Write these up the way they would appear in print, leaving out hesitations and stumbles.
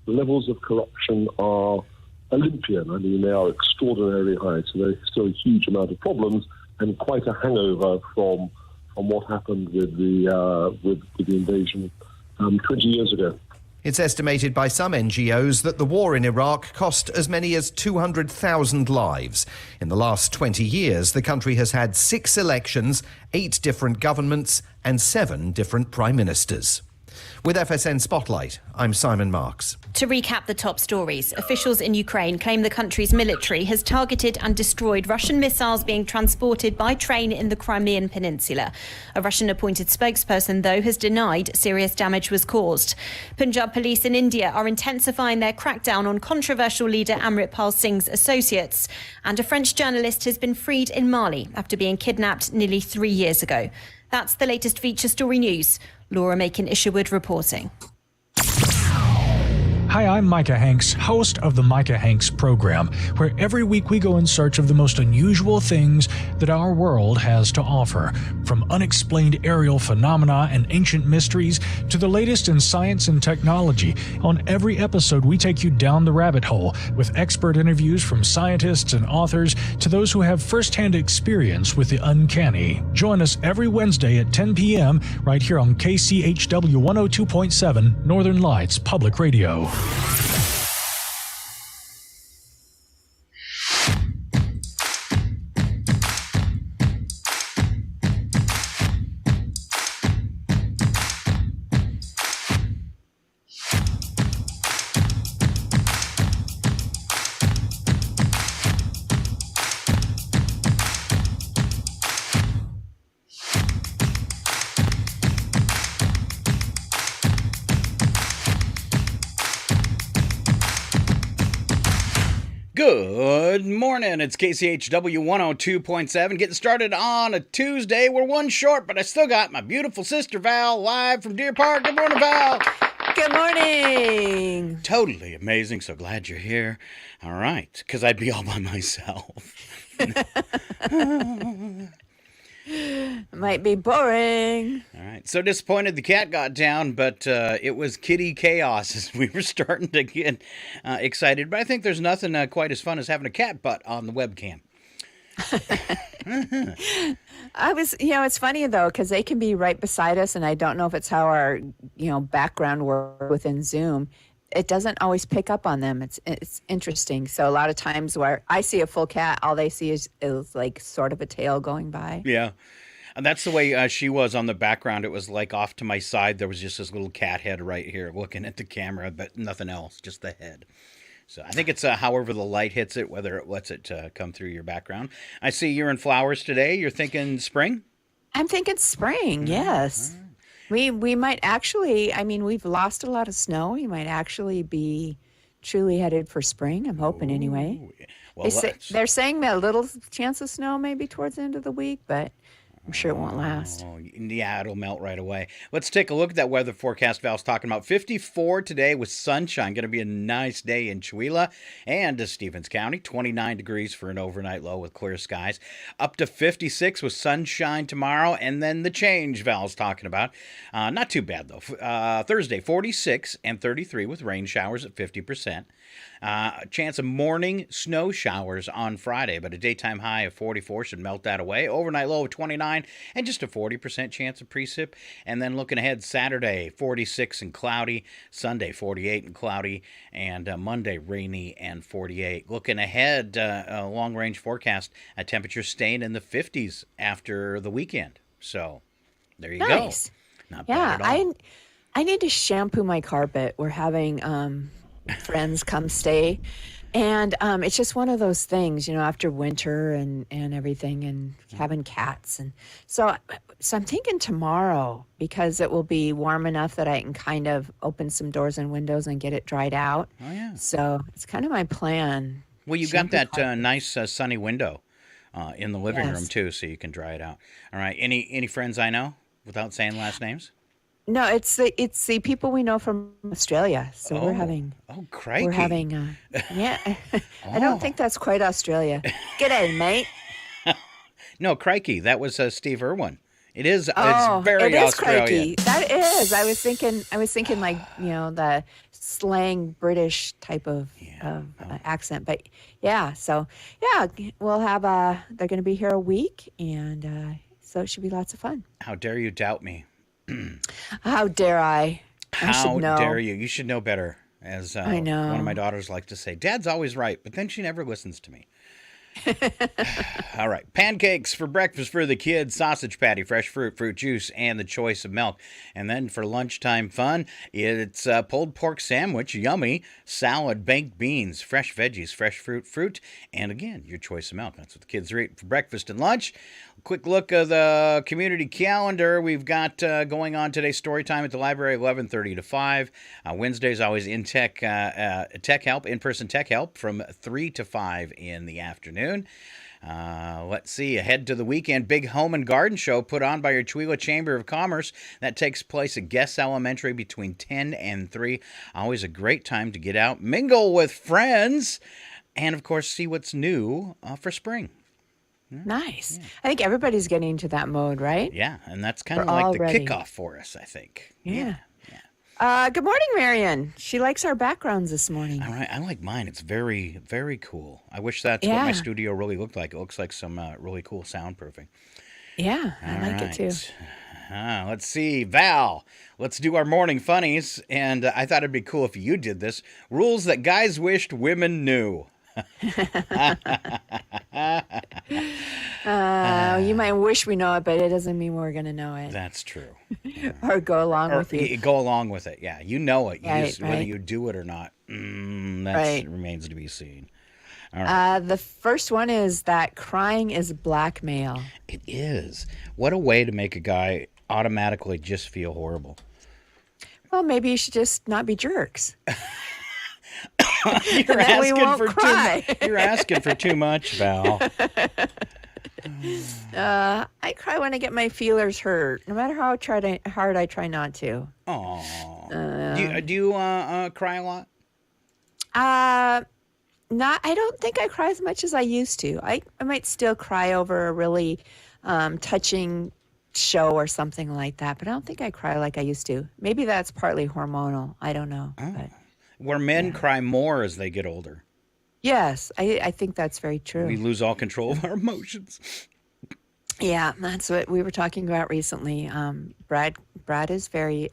the levels of corruption are Olympian. I mean, they are extraordinarily high. So there's still a huge amount of problems and quite a hangover from what happened with the invasion 20 years ago. It's estimated by some NGOs that the war in Iraq cost as many as 200,000 lives. In the last 20 years, the country has had 6 elections, 8 different governments, and 7 different prime ministers. With FSN Spotlight, I'm Simon Marks. To recap the top stories, officials in Ukraine claim the country's military has targeted and destroyed Russian missiles being transported by train in the Crimean Peninsula. A Russian-appointed spokesperson, though, has denied serious damage was caused. Punjab police in India are intensifying their crackdown on controversial leader Amritpal Singh's associates. And a French journalist has been freed in Mali after being kidnapped nearly 3 years ago. That's the latest feature story news. Laura Macon-Isherwood reporting. Hi, I'm Micah Hanks, host of the Micah Hanks program, where every week we go in search of the most unusual things that our world has to offer. From unexplained aerial phenomena and ancient mysteries to the latest in science and technology, on every episode we take you down the rabbit hole with expert interviews from scientists and authors to those who have firsthand experience with the uncanny. Join us every Wednesday at 10 p.m. right here on KCHW 102.7 Northern Lights Public Radio. Good morning, it's KCHW 102.7, getting started on a Tuesday. We're one short, but I still got my beautiful sister Val live from Deer Park. Good morning, Val. Good morning. Totally amazing, so glad you're here. All right, because I'd be all by myself. Might be boring. All right, so disappointed the cat got down, but it was kitty chaos as we were starting to get excited. But I think there's nothing quite as fun as having a cat butt on the webcam. It's funny though, because they can be right beside us, and I don't know if it's how our, background works within Zoom. It doesn't always pick up on them. It's interesting. So a lot of times where I see a full cat, all they see is like sort of a tail going by. Yeah. And that's the way she was on the background. It was like off to my side. There was just this little cat head right here looking at the camera, but nothing else, just the head. So I think it's however the light hits it, whether it lets it come through your background. I see you're in flowers today. You're thinking spring? I'm thinking spring, yes. Right. We might actually, we've lost a lot of snow. We might actually be truly headed for spring. I'm hoping anyway. Well, they're saying a little chance of snow maybe towards the end of the week, but I'm sure it won't last. Yeah, it'll melt right away. Let's take a look at that weather forecast Val's talking about. 54 today with sunshine. Going to be a nice day in Chewelah and Stevens County. 29 degrees for an overnight low with clear skies. Up to 56 with sunshine tomorrow. And then the change Val's talking about. Not too bad, though. Thursday, 46 and 33 with rain showers at 50%. Chance of morning snow showers on Friday, but a daytime high of 44 should melt that away. Overnight low of 29 and just a 40% chance of precip. And then looking ahead, Saturday 46 and cloudy, Sunday 48 and cloudy, and Monday rainy and 48. Looking ahead, a long range forecast, a temperature staying in the 50s after the weekend. So there you go. Not bad at all. I need to shampoo my carpet. We're having friends come stay, and it's just one of those things, after winter and everything, and having cats, and so I'm thinking tomorrow, because it will be warm enough that I can kind of open some doors and windows and get it dried out. Oh yeah. So it's kind of my plan. Well, you got that nice sunny window in the living room too, so you can dry it out. All right. Any friends I know without saying last names? No, it's the people we know from Australia. So we're having. Oh, crikey! We're having. Yeah, I don't think that's quite Australia. G'day, mate. No, crikey! That was Steve Irwin It is. Oh, It's very it is Australian. cranky. That is. I was thinking like, the slang British type of, accent. But yeah, so yeah, we'll have they're going to be here a week, and so it should be lots of fun. How dare you doubt me? How dare I? I should How know. dare you? You should know better. As I know. one of my daughters like to say, Dad's always right, but then she never listens to me. All right. Pancakes for breakfast for the kids, sausage patty, fresh fruit juice, and the choice of milk. And then for lunchtime fun, it's a pulled pork sandwich, yummy, salad, baked beans, fresh veggies, fresh fruit, and again, your choice of milk. That's what the kids are eating for breakfast and lunch. Quick look at the community calendar. We've got going on today story time at the library, 11:30 to 5. Wednesday's always in tech help, in-person tech help from 3 to 5 in the afternoon. Let's see, ahead to the weekend, big home and garden show put on by your Chewelah Chamber of Commerce. That takes place at Guess Elementary between 10 and 3. Always a great time to get out, mingle with friends, and of course see what's new for spring. Nice. Yeah. I think everybody's getting into that mode, right? Yeah, and that's kind of like the kickoff for us, I think. Yeah. Good morning, Marion. She likes our backgrounds this morning. All right. I like mine. It's very, very cool. I wish that's what my studio really looked like. It looks like some really cool soundproofing. Yeah, I like it too. Let's see. Val, let's do our morning funnies. And I thought it'd be cool if you did this. Rules that guys wished women knew. You might wish we know it, but it doesn't mean we're going to know it. That's true. Or go along with you. Go along with it. Yeah, you know it. Right. Whether you do it or not, that remains to be seen. All right. The first one is that crying is blackmail. It is. What a way to make a guy automatically just feel horrible. Well, maybe you should just not be jerks. You're asking for too much, Val. I cry when I get my feelers hurt, no matter how hard I try not to. Oh. Do you cry a lot? Not. I don't think I cry as much as I used to. I might still cry over a really touching show or something like that, but I don't think I cry like I used to. Maybe that's partly hormonal. I don't know. But, where men cry more as they get older. Yes, I think that's very true. We lose all control of our emotions. Yeah, that's what we were talking about recently. Brad is very,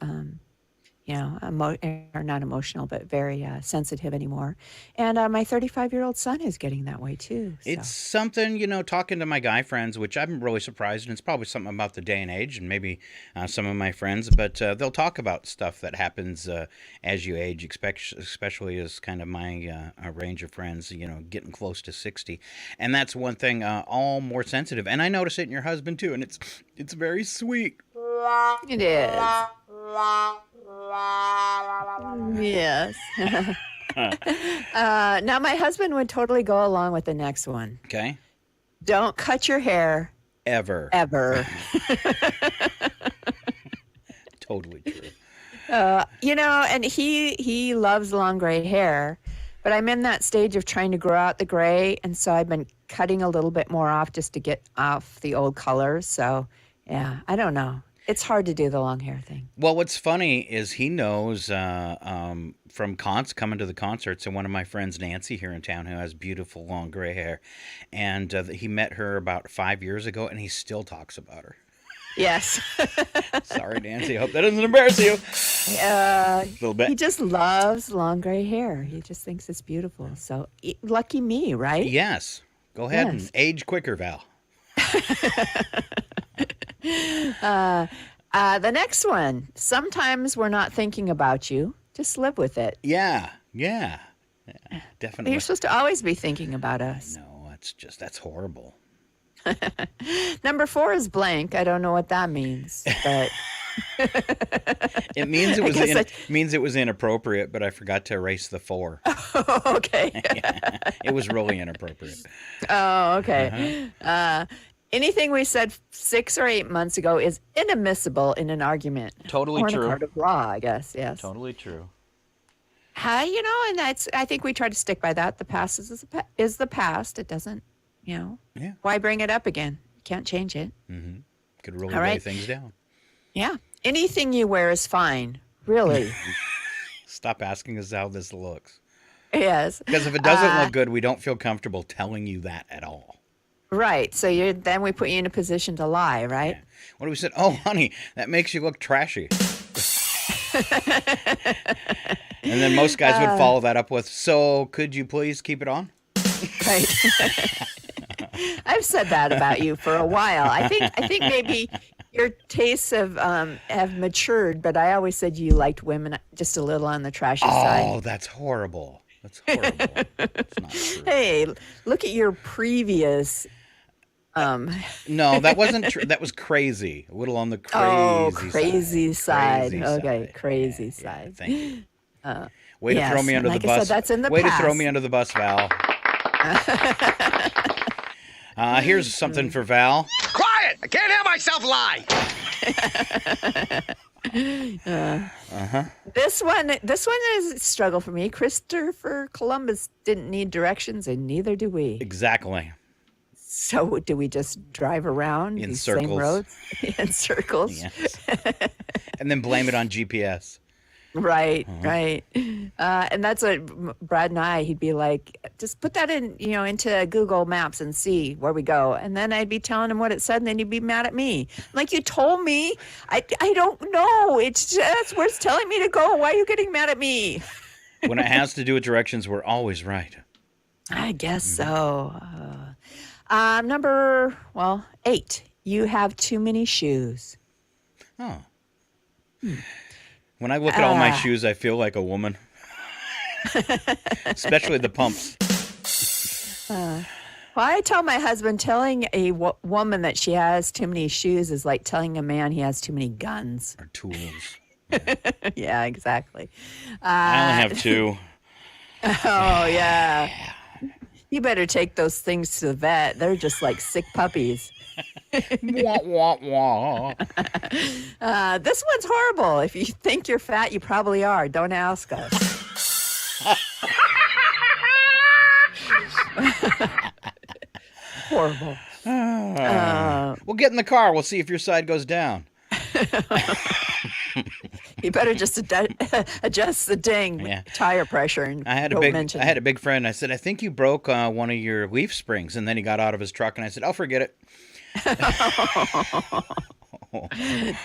or not emotional, but very sensitive anymore. And my 35-year-old son is getting that way too. So. It's something, talking to my guy friends, which I'm really surprised, and it's probably something about the day and age, and maybe some of my friends, but they'll talk about stuff that happens as you age, especially as kind of my range of friends, getting close to 60. And that's one thing, all more sensitive. And I notice it in your husband too, and it's very sweet. It is. Yes. Now, my husband would totally go along with the next one. Okay. Don't cut your hair. Ever. Totally true. And he loves long gray hair, but I'm in that stage of trying to grow out the gray, and so I've been cutting a little bit more off just to get off the old colors. So, yeah, I don't know. It's hard to do the long hair thing. Well, what's funny is he knows from coming to the concerts, and one of my friends, Nancy, here in town, who has beautiful long gray hair, and he met her about 5 years ago, and he still talks about her. Yes. Sorry, Nancy. I hope that doesn't embarrass you. A little bit. He just loves long gray hair. He just thinks it's beautiful. So lucky me, right? Yes. Go ahead and age quicker, Val. The next one. Sometimes we're not thinking about you. Just live with it. Yeah, definitely. You're supposed to always be thinking about us. No, that's horrible. Number 4 is blank. I don't know what that means, but it means it was inappropriate, but I forgot to erase the 4. Okay. It was really inappropriate. Oh, okay. Anything we said 6 or 8 months ago is inadmissible in an argument. Totally or true. In a court of law, I guess. Yes. Totally true. And I think we try to stick by that. The past is the past. It doesn't, Yeah. Why bring it up again? You can't change it. Mm-hmm. Could really All weigh right. things down. Yeah. Anything you wear is fine. Really. Stop asking us how this looks. Yes. Because if it doesn't look good, we don't feel comfortable telling you that at all. Right. So then we put you in a position to lie, right? Yeah. What do we say? Oh, honey, that makes you look trashy. And then most guys would follow that up with, so could you please keep it on? Right. I've said that about you for a while. I think maybe your tastes have matured, but I always said you liked women just a little on the trashy side. Oh, that's horrible. That's horrible. It's not true. Hey, look at your previous. No, that wasn't true. That was crazy. A little on the crazy side. Crazy Okay, side. crazy Yeah, side. thank you. Way to yes, throw me under like the I bus. said, that's in the Way to throw past. me under the bus, Val. Here's something for Val. Quiet! I can't hear myself lie. This one is a struggle for me. Christopher Columbus didn't need directions, and neither do we. Exactly. So do we just drive around In these circles. same roads in circles? Yes. And then blame it on GPS. Right, right. And that's what Brad and he'd be like, just put that in, into Google Maps and see where we go. And then I'd be telling him what it said, and then he'd be mad at me. Like, you told me. I don't know. It's just where it's telling me to go. Why are you getting mad at me? When it has to do with directions, we're always right. I guess so. Number 8. You have too many shoes. Oh. When I look at all my shoes, I feel like a woman. Especially the pumps. Well, I tell my husband telling a woman that she has too many shoes is like telling a man he has too many guns. Or tools. Yeah, exactly. I only have 2. Oh, yeah. You better take those things to the vet. They're just like sick puppies. Wah, wah, wah. This one's horrible. If you think you're fat, you probably are. Don't ask us. Horrible. We'll get in the car. We'll see if your side goes down. You better just adjust the tire pressure and I had a big friend. I said, I think you broke one of your leaf springs. And then he got out of his truck and I said, I'll forget it.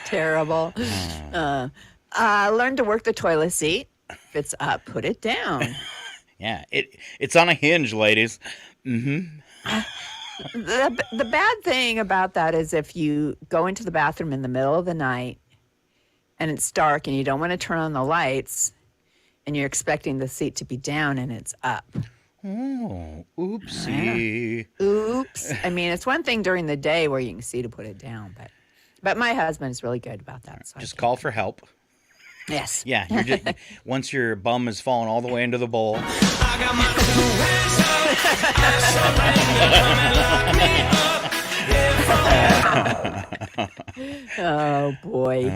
Terrible. Learn to work the toilet seat. If it's up, put it down. Yeah, it's on a hinge, ladies. The bad thing about that is if you go into the bathroom in the middle of the night and it's dark and you don't want to turn on the lights and you're expecting the seat to be down and it's up. Oh, oopsie. Oops. I mean, it's one thing during the day where you can see to put it down, but my husband is really good about that. So Just call for help. Yes. Yeah, you're just, once your bum has fallen all the way into the bowl. Oh, boy.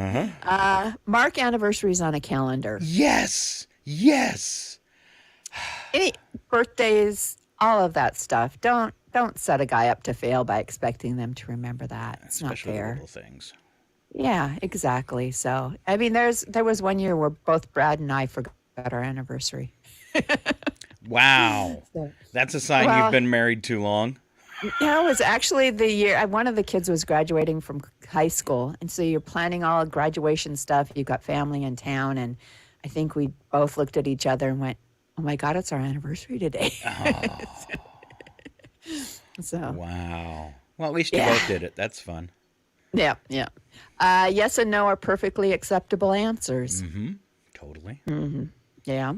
Mark anniversaries on a calendar. Yes. Yes. Any birthdays, all of that stuff. Don't set a guy up to fail by expecting them to remember that. It's Especially not the fair. little things. Yeah, exactly. So, I mean, there was one year where both Brad and I forgot our anniversary. Wow. That's a sign you've been married too long. Yeah, it was actually the year one of the kids was graduating from high school, and so you're planning all graduation stuff. You've got family in town, and I think we both looked at each other and went, "Oh my God, it's our anniversary today." Oh. So Wow. Well, at least you both did it. That's fun. yeah. Yes and no are perfectly acceptable answers. Totally. Yeah.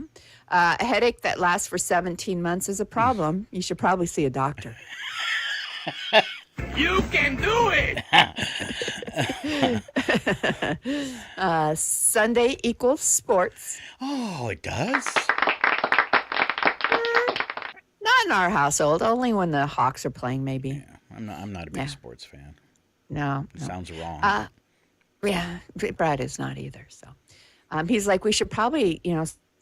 A headache that lasts for 17 months is a problem. You should probably see a doctor. You can do it. Sunday equals sports. Oh, it does? Not in our household. Only when the Hawks are playing, maybe. Yeah, I'm not a big sports fan. No. It sounds wrong. Yeah, Brad is not either. So he's like, we should probably,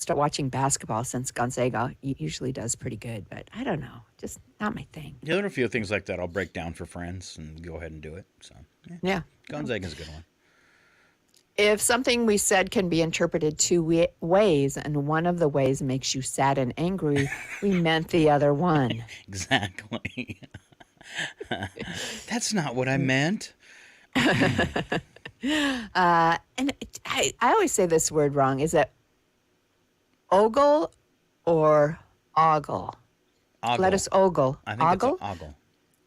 start watching basketball since Gonzaga usually does pretty good, but I don't know, just not my thing. Yeah, there are a few things like that I'll break down for friends and go ahead and do it. So Yeah. Gonzaga's a good one. If something we said can be interpreted two ways, and one of the ways makes you sad and angry, we meant the other one. Exactly. That's not what I meant. And I always say this word wrong. Is it ogle or ogle? Ogle. Let us ogle. I think Ogle? it's ogle.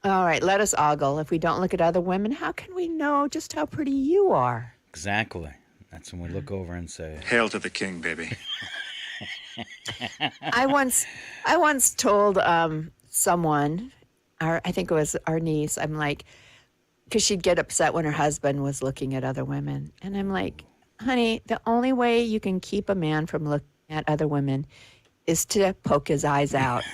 All right, let us ogle. If we don't look at other women, how can we know just how pretty you are? Exactly. That's when we look over and say, Hail to the king, baby. I once told someone, I think it was our niece, I'm like, because she'd get upset when her husband was looking at other women. And I'm like, honey, the only way you can keep a man from looking at other women is to poke his eyes out.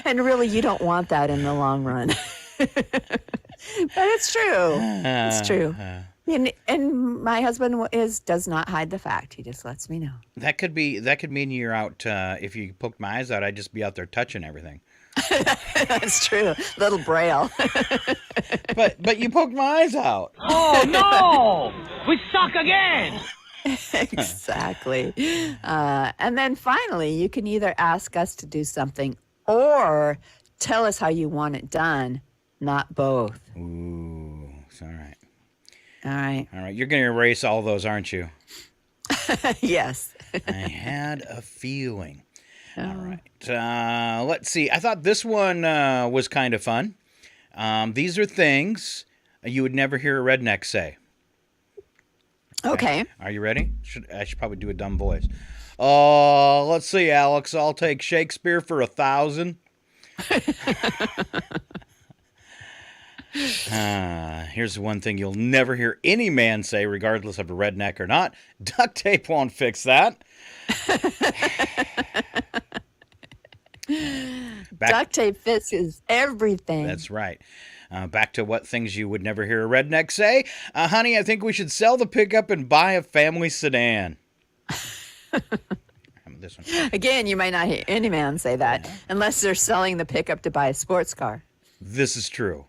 And really, you don't want that in the long run. But it's true. It's true. And my husband does not hide the fact. He just lets me know. that could mean you're out, if you poked my eyes out, I'd just be out there touching everything. That's true. Little braille. But you poked my eyes out. Oh, no! We suck again! Exactly. And then finally, you can either ask us to do something or tell us how you want it done, not both. Ooh, it's all right. All right. All right, you're going to erase all those, aren't you? Yes. I had a feeling. All right. Let's see. I thought this one was kind of fun. These are things you would never hear a redneck say. Okay. Are you ready? I should probably do a dumb voice. Let's see, Alex. I'll take Shakespeare for 1,000. Here's one thing you'll never hear any man say, regardless of a redneck or not. Duct tape won't fix that. Duct tape fixes everything. That's right. Back to what things you would never hear a redneck say. Honey, I think we should sell the pickup and buy a family sedan. This one. Again, you might not hear any man say that unless they're selling the pickup to buy a sports car. This is true.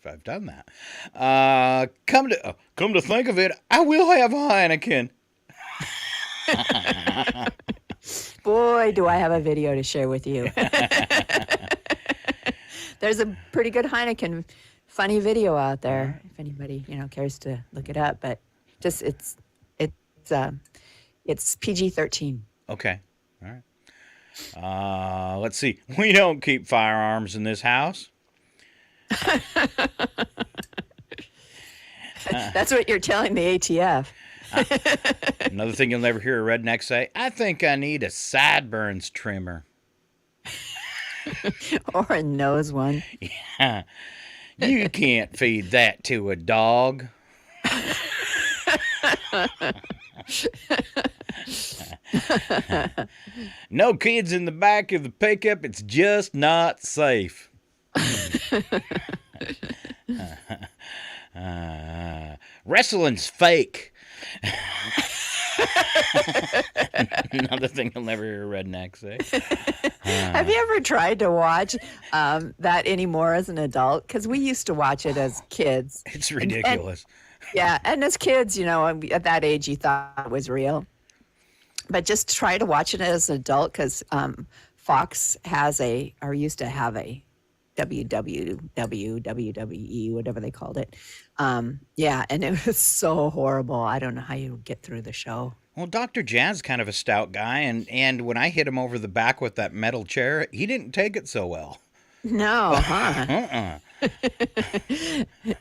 I've done that. Come to think of it, I will have a Heineken. Boy, do I have a video to share with you. There's a pretty good Heineken funny video out there if anybody cares to look it up. But just it's PG-13. Okay, all right. Let's see. We don't keep firearms in this house. That's what you're telling the ATF. Another thing you'll never hear a redneck say, I think I need a sideburns trimmer. Or a nose one. Yeah. You can't feed that to a dog. No kids in the back of the pickup. It's just not safe. Wrestling's fake. Another thing you'll never hear a redneck say. Have you ever tried to watch that anymore as an adult? Because we used to watch it as kids. It's ridiculous. And as kids, at that age, you thought it was real. But just try to watch it as an adult because Fox used to have a WWE, whatever they called it. And it was so horrible. I don't know how you get through the show. Well, Dr. Jazz's kind of a stout guy, and when I hit him over the back with that metal chair, he didn't take it so well. No, huh?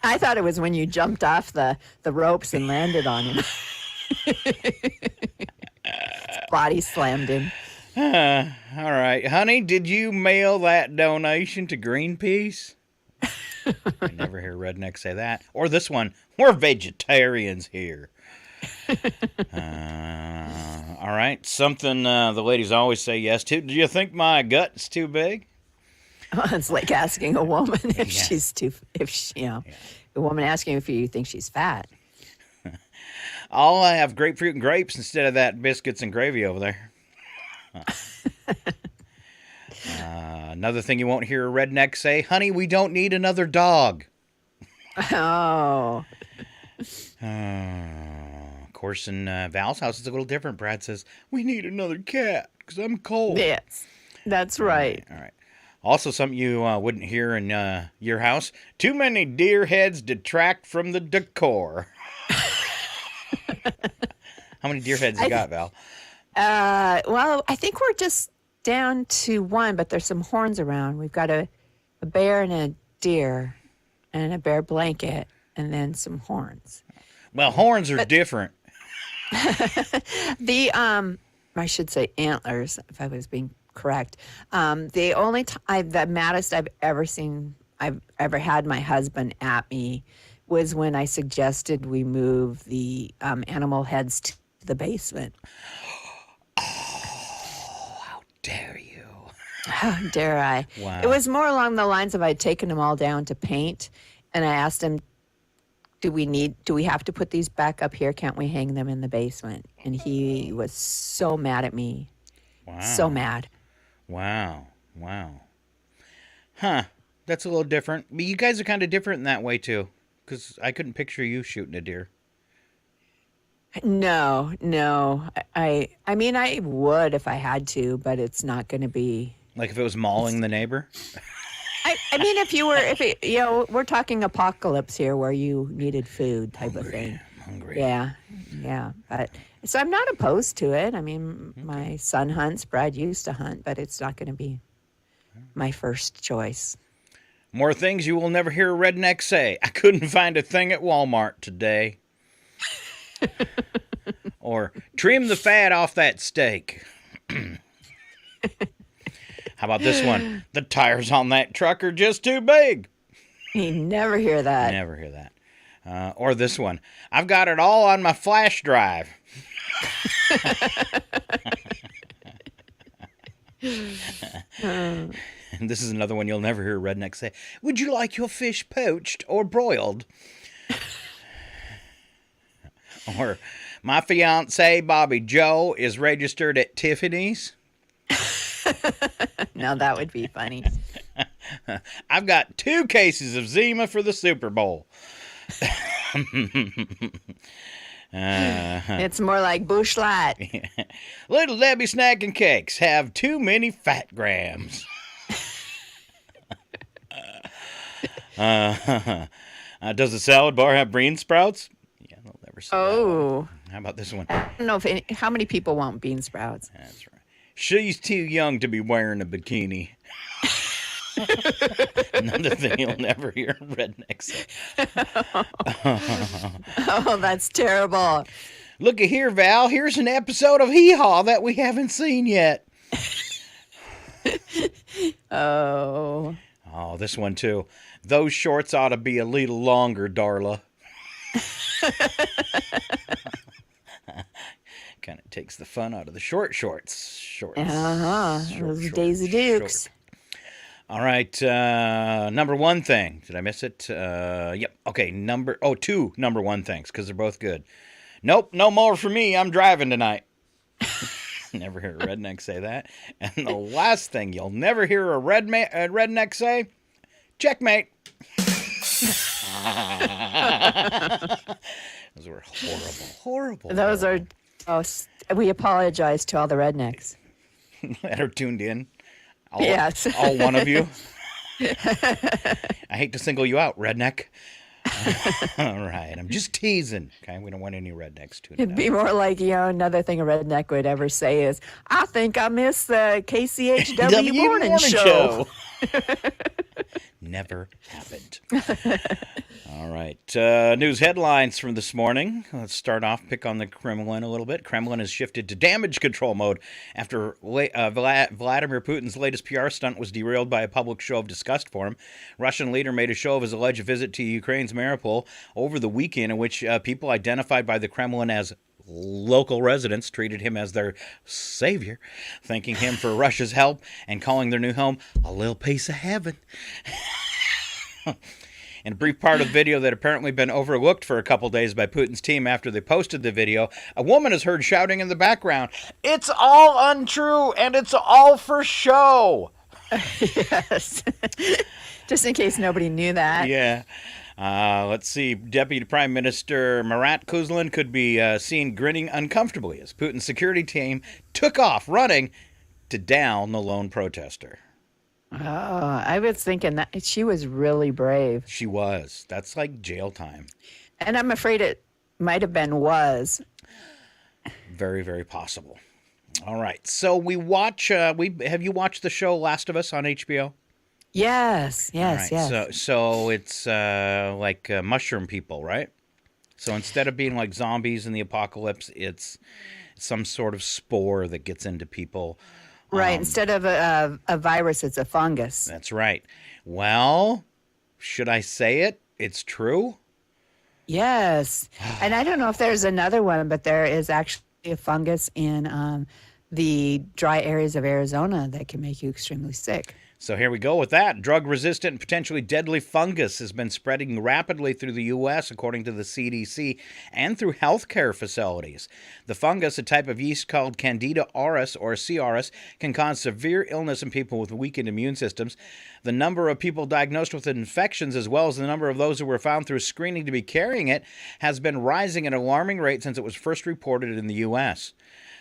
I thought it was when you jumped off the ropes and landed on him. Body slammed him. All right. Honey, did you mail that donation to Greenpeace? I never hear rednecks say that. Or this one, we're vegetarians here. All right. Something the ladies always say yes to. Do you think my gut's too big? It's like asking a woman if a woman asking if you think she's fat. I'll have grapefruit and grapes instead of that biscuits and gravy over there. Another thing you won't hear a redneck say, honey, we don't need another dog. Oh. Of course, in Val's house, it's a little different. Brad says, we need another cat because I'm cold. Yes, that's right. All right. Also, something you wouldn't hear in your house, too many deer heads detract from the decor. How many deer heads you got, Val? Well, I think we're just down to one, but there's some horns around. We've got a bear and a deer and a bear blanket and then some horns. Well, horns are different. I should say antlers, if I was being correct. The only the maddest I've ever had my husband at me was when I suggested we move the animal heads to the basement. How dare you? How dare I? Wow. It was more along the lines of I'd taken them all down to paint, and I asked him, do we have to put these back up here? Can't we hang them in the basement? And he was so mad at me. Wow. So mad. Wow. Huh. That's a little different. But you guys are kind of different in that way, too. Because I couldn't picture you shooting a deer. No. I mean, I would if I had to, but it's not going to be. Like if it was mauling the neighbor? I mean, we're talking apocalypse here where you needed food type of thing. Hungry. Yeah. But so I'm not opposed to it. I mean, my son hunts. Brad used to hunt, but it's not going to be my first choice. More things you will never hear a redneck say. I couldn't find a thing at Walmart today. Or trim the fat off that steak. How about this one? The tires on that truck are just too big. You never hear that. Never hear that. Or this one. I've got it all on my flash drive. And this is another one you'll never hear a redneck say. Would you like your fish poached or broiled? Or my fiance, Bobby Joe, is registered at Tiffany's. Now that would be funny. I've got 2 cases of Zima for the Super Bowl. It's more like Bush Light. Little Debbie snack and cakes have too many fat grams. Does the salad bar have bean sprouts? Yeah, they'll never say that. How about this one? I don't know how many people want bean sprouts. That's right. She's too young to be wearing a bikini. Another thing you'll never hear a redneck say. Oh, that's terrible. Looky here, Val. Here's an episode of Hee Haw that we haven't seen yet. Oh, this one too. Those shorts ought to be a little longer, Darla. Kind of takes the fun out of the shorts. Those Daisy Dukes. All right, number one thing. Did I miss it? Yep. Okay, two number one things, because they're both good. Nope, no more for me. I'm driving tonight. Never hear a redneck say that. And the last thing you'll never hear a redneck say, checkmate. Those were horrible. Those are. Oh, we apologize to all the rednecks that are tuned in. Yes. All one of you. I hate to single you out, redneck. All right, I'm just teasing. Okay, we don't want any rednecks tuning in. It'd be more like, another thing a redneck would ever say is, I think I miss the KCHW morning show. Never happened. All right. News headlines from this morning. Let's start off, pick on the Kremlin a little bit. Kremlin has shifted to damage control mode after Vladimir Putin's latest PR stunt was derailed by a public show of disgust for him. Russian leader made a show of his alleged visit to Ukraine's Mariupol over the weekend, in which people identified by the Kremlin as local residents treated him as their savior, thanking him for Russia's help and calling their new home a little piece of heaven. In a brief part of the video that apparently been overlooked for a couple days by Putin's team after they posted the video, a woman is heard shouting in the background, "It's all untrue and it's all for show." Yes. Just in case nobody knew that. Yeah. Let's see. Deputy Prime Minister Marat Kuzlin could be seen grinning uncomfortably as Putin's security team took off running to down the lone protester. Oh, I was thinking that she was really brave. She was. That's like jail time. And I'm afraid it might have been was. Very, very possible. All right. So we watch. Have you watched the show Last of Us on HBO? Yes, yes, All right. yes. So it's like mushroom people, right? So instead of being like zombies in the apocalypse, it's some sort of spore that gets into people. Right. Instead of a virus, it's a fungus. That's right. Well, should I say it? It's true. Yes. And I don't know if there's another one, but there is actually a fungus in the dry areas of Arizona that can make you extremely sick. So here we go with that. Drug-resistant and potentially deadly fungus has been spreading rapidly through the U.S., according to the CDC, and through healthcare facilities. The fungus, a type of yeast called Candida auris, or C. auris, can cause severe illness in people with weakened immune systems. The number of people diagnosed with infections, as well as the number of those who were found through screening to be carrying it, has been rising at an alarming rate since it was first reported in the U.S.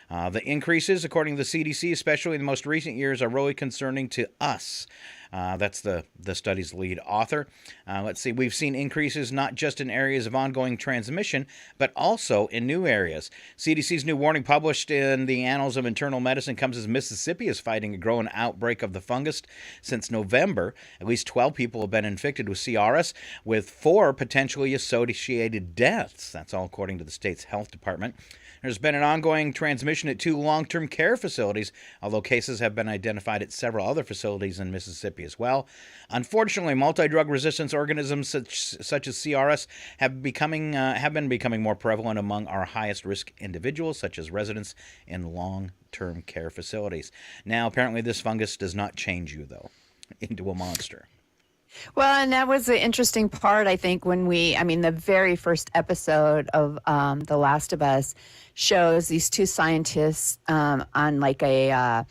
The increases, according to the CDC, especially in the most recent years, are really concerning to us. That's the study's lead author. Let's see. We've seen increases not just in areas of ongoing transmission, but also in new areas. CDC's new warning published in the Annals of Internal Medicine comes as Mississippi is fighting a growing outbreak of the fungus since November. At least 12 people have been infected with C. auris, with 4 potentially associated deaths. That's all according to the state's health department. There's been an ongoing transmission at 2 long-term care facilities, although cases have been identified at several other facilities in Mississippi as well. Unfortunately, multi-drug resistance organisms such as C. auris have been becoming more prevalent among our highest risk individuals, such as residents in long-term care facilities. Now, apparently this fungus does not change you, though, into a monster. Well, and that was the interesting part, I think, when the very first episode of The Last of Us shows these 2 scientists on a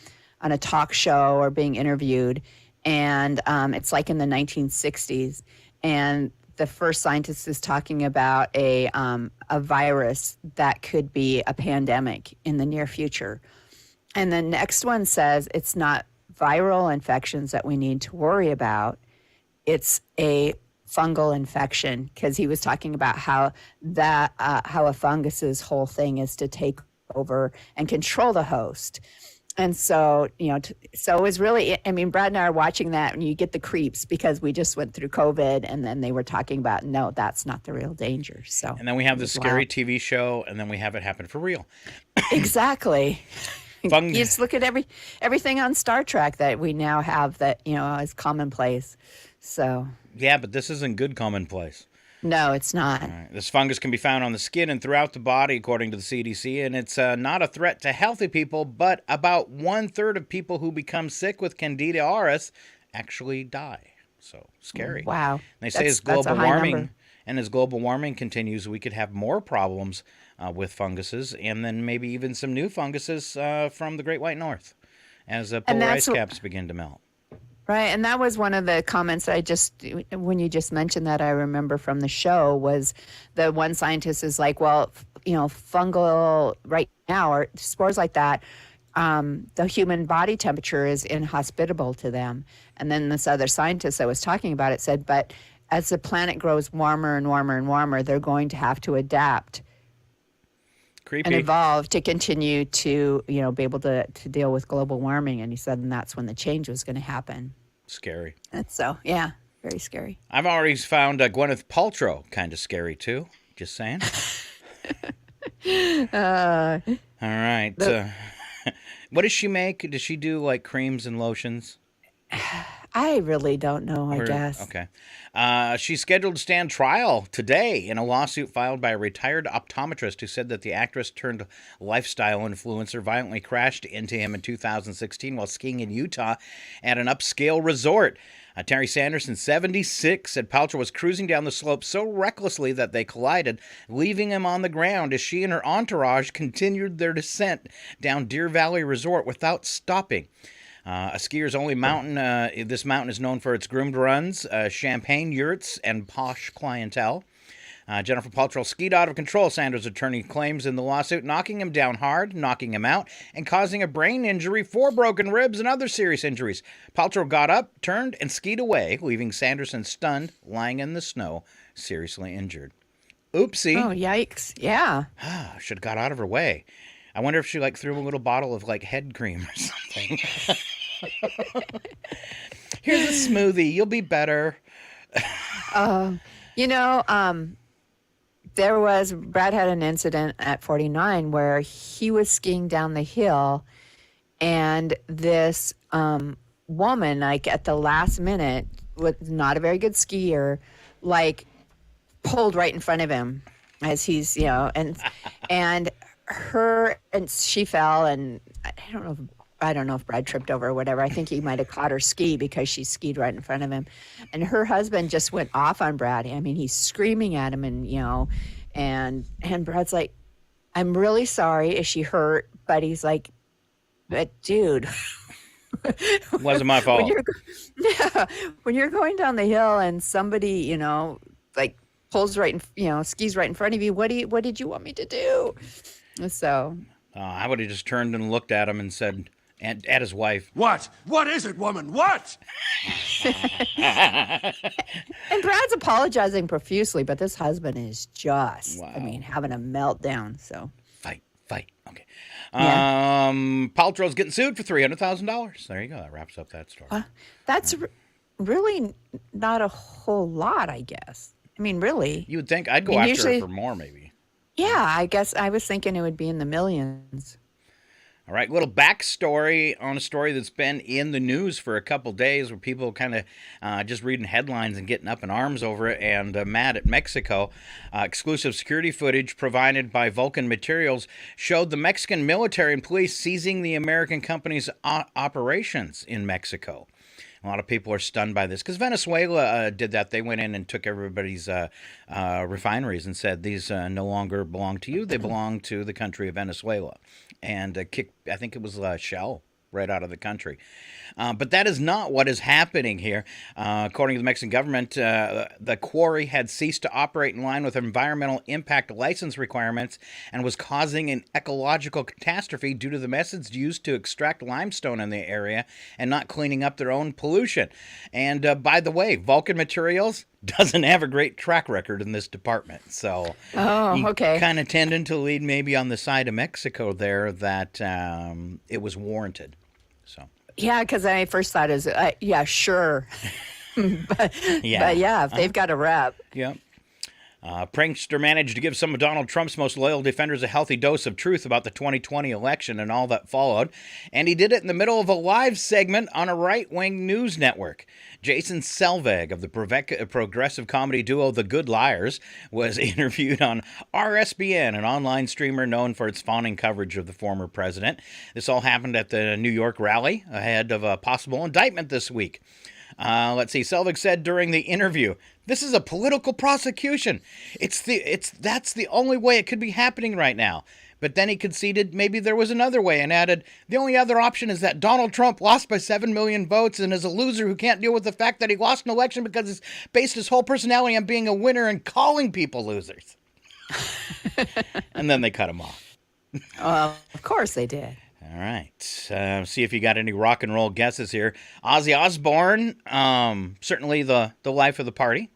talk show or being interviewed, and it's like in the 1960s, and the first scientist is talking about a virus that could be a pandemic in the near future, and the next one says it's not viral infections that we need to worry about. It's a fungal infection, because he was talking about how a fungus's whole thing is to take over and control the host. And so, so it was really, Brad and I are watching that and you get the creeps because we just went through COVID, and then they were talking about, no, that's not the real danger. So, and then we have the scary TV show, and then we have it happen for real. Exactly. You just look at everything on Star Trek that we now have that, is commonplace. So yeah, but this isn't good commonplace. No, it's not. Right. This fungus can be found on the skin and throughout the body, according to the CDC, and it's not a threat to healthy people, but about 1/3 of people who become sick with Candida auris actually die. So scary. Wow. And they say as global warming continues, we could have more problems with funguses, and then maybe even some new funguses from the Great White North as polar ice caps begin to melt. Right, and that was one of the comments when you just mentioned that, I remember from the show, was the one scientist is like, well, fungal right now, or spores like that, the human body temperature is inhospitable to them. And then this other scientist that was talking about it said, but as the planet grows warmer and warmer and warmer, they're going to have to adapt and evolve to continue to, be able to deal with global warming. And he said, and that's when the change was going to happen. Scary. And so, yeah, very scary. I've already found Gwyneth Paltrow kind of scary, too. Just saying. All right. What does she make? Does she do, like, creams and lotions? I really don't know, I guess. Okay. She's scheduled to stand trial today in a lawsuit filed by a retired optometrist who said that the actress turned lifestyle influencer violently crashed into him in 2016 while skiing in Utah at an upscale resort. Terry Sanderson, 76, said Paltrow was cruising down the slope so recklessly that they collided, leaving him on the ground as she and her entourage continued their descent down Deer Valley Resort without stopping. A skier's only mountain. This mountain is known for its groomed runs, champagne yurts, and posh clientele. Jennifer Paltrow skied out of control, Sanders' attorney claims in the lawsuit, knocking him down hard, knocking him out, and causing a brain injury, 4 broken ribs, and other serious injuries. Paltrow got up, turned, and skied away, leaving Sanderson stunned, lying in the snow, seriously injured. Oopsie. Oh, yikes. Yeah. Should have got out of her way. I wonder if she threw a little bottle of head cream or something. Here's a smoothie. You'll be better. Brad had an incident at 49 where he was skiing down the hill and this woman, at the last minute, was not a very good skier, pulled right in front of him as he's, and she fell, and I don't know if Brad tripped over or whatever. I think he might have caught her ski because she skied right in front of him. And her husband just went off on Brad. I mean, he's screaming at him and Brad's like, I'm really sorry. Is she hurt? But he's like, but dude. Wasn't my fault. When you're going down the hill and somebody, pulls right in, skis right in front of you, what did you want me to do? So. I would have just turned and looked at him and said, at his wife. What? What is it, woman? What? And Brad's apologizing profusely, but this husband is just, having a meltdown. So Fight. Okay. Yeah. Paltrow's getting sued for $300,000. There you go. That wraps up that story. That's really not a whole lot, I guess. I mean, really. You would think I'd go after her for more, maybe. Yeah, I guess I was thinking it would be in the millions. All right, little backstory on a story that's been in the news for a couple days where people kind of just reading headlines and getting up in arms over it and mad at Mexico. Exclusive security footage provided by Vulcan Materials showed the Mexican military and police seizing the American company's operations in Mexico. A lot of people are stunned by this because Venezuela did that. They went in and took everybody's refineries and said, these no longer belong to you. They belong to the country of Venezuela. And kicked, I think it was Shell, right out of the country. But that is not what is happening here. According to the Mexican government, the quarry had ceased to operate in line with environmental impact license requirements and was causing an ecological catastrophe due to the methods used to extract limestone in the area and not cleaning up their own pollution. And by the way, Vulcan Materials doesn't have a great track record in this department. So kind of tending to lead maybe on the side of Mexico there that it was warranted. So. Yeah, because I first thought sure. but if they've got a rep. Yeah. Prankster managed to give some of Donald Trump's most loyal defenders a healthy dose of truth about the 2020 election and all that followed. And he did it in the middle of a live segment on a right-wing news network. Jason Selvig of the progressive comedy duo The Good Liars was interviewed on RSBN, an online streamer known for its fawning coverage of the former president. This all happened at the New York rally ahead of a possible indictment this week. Let's see. Selvig said during the interview, "This is a political prosecution. That's the only way it could be happening right now." But then he conceded maybe there was another way and added, "The only other option is that Donald Trump lost by 7 million votes and is a loser who can't deal with the fact that he lost an election because he's based his whole personality on being a winner and calling people losers." And then they cut him off. Of course they did. All right. See if you got any rock and roll guesses here. Ozzy Osbourne, certainly the life of the party.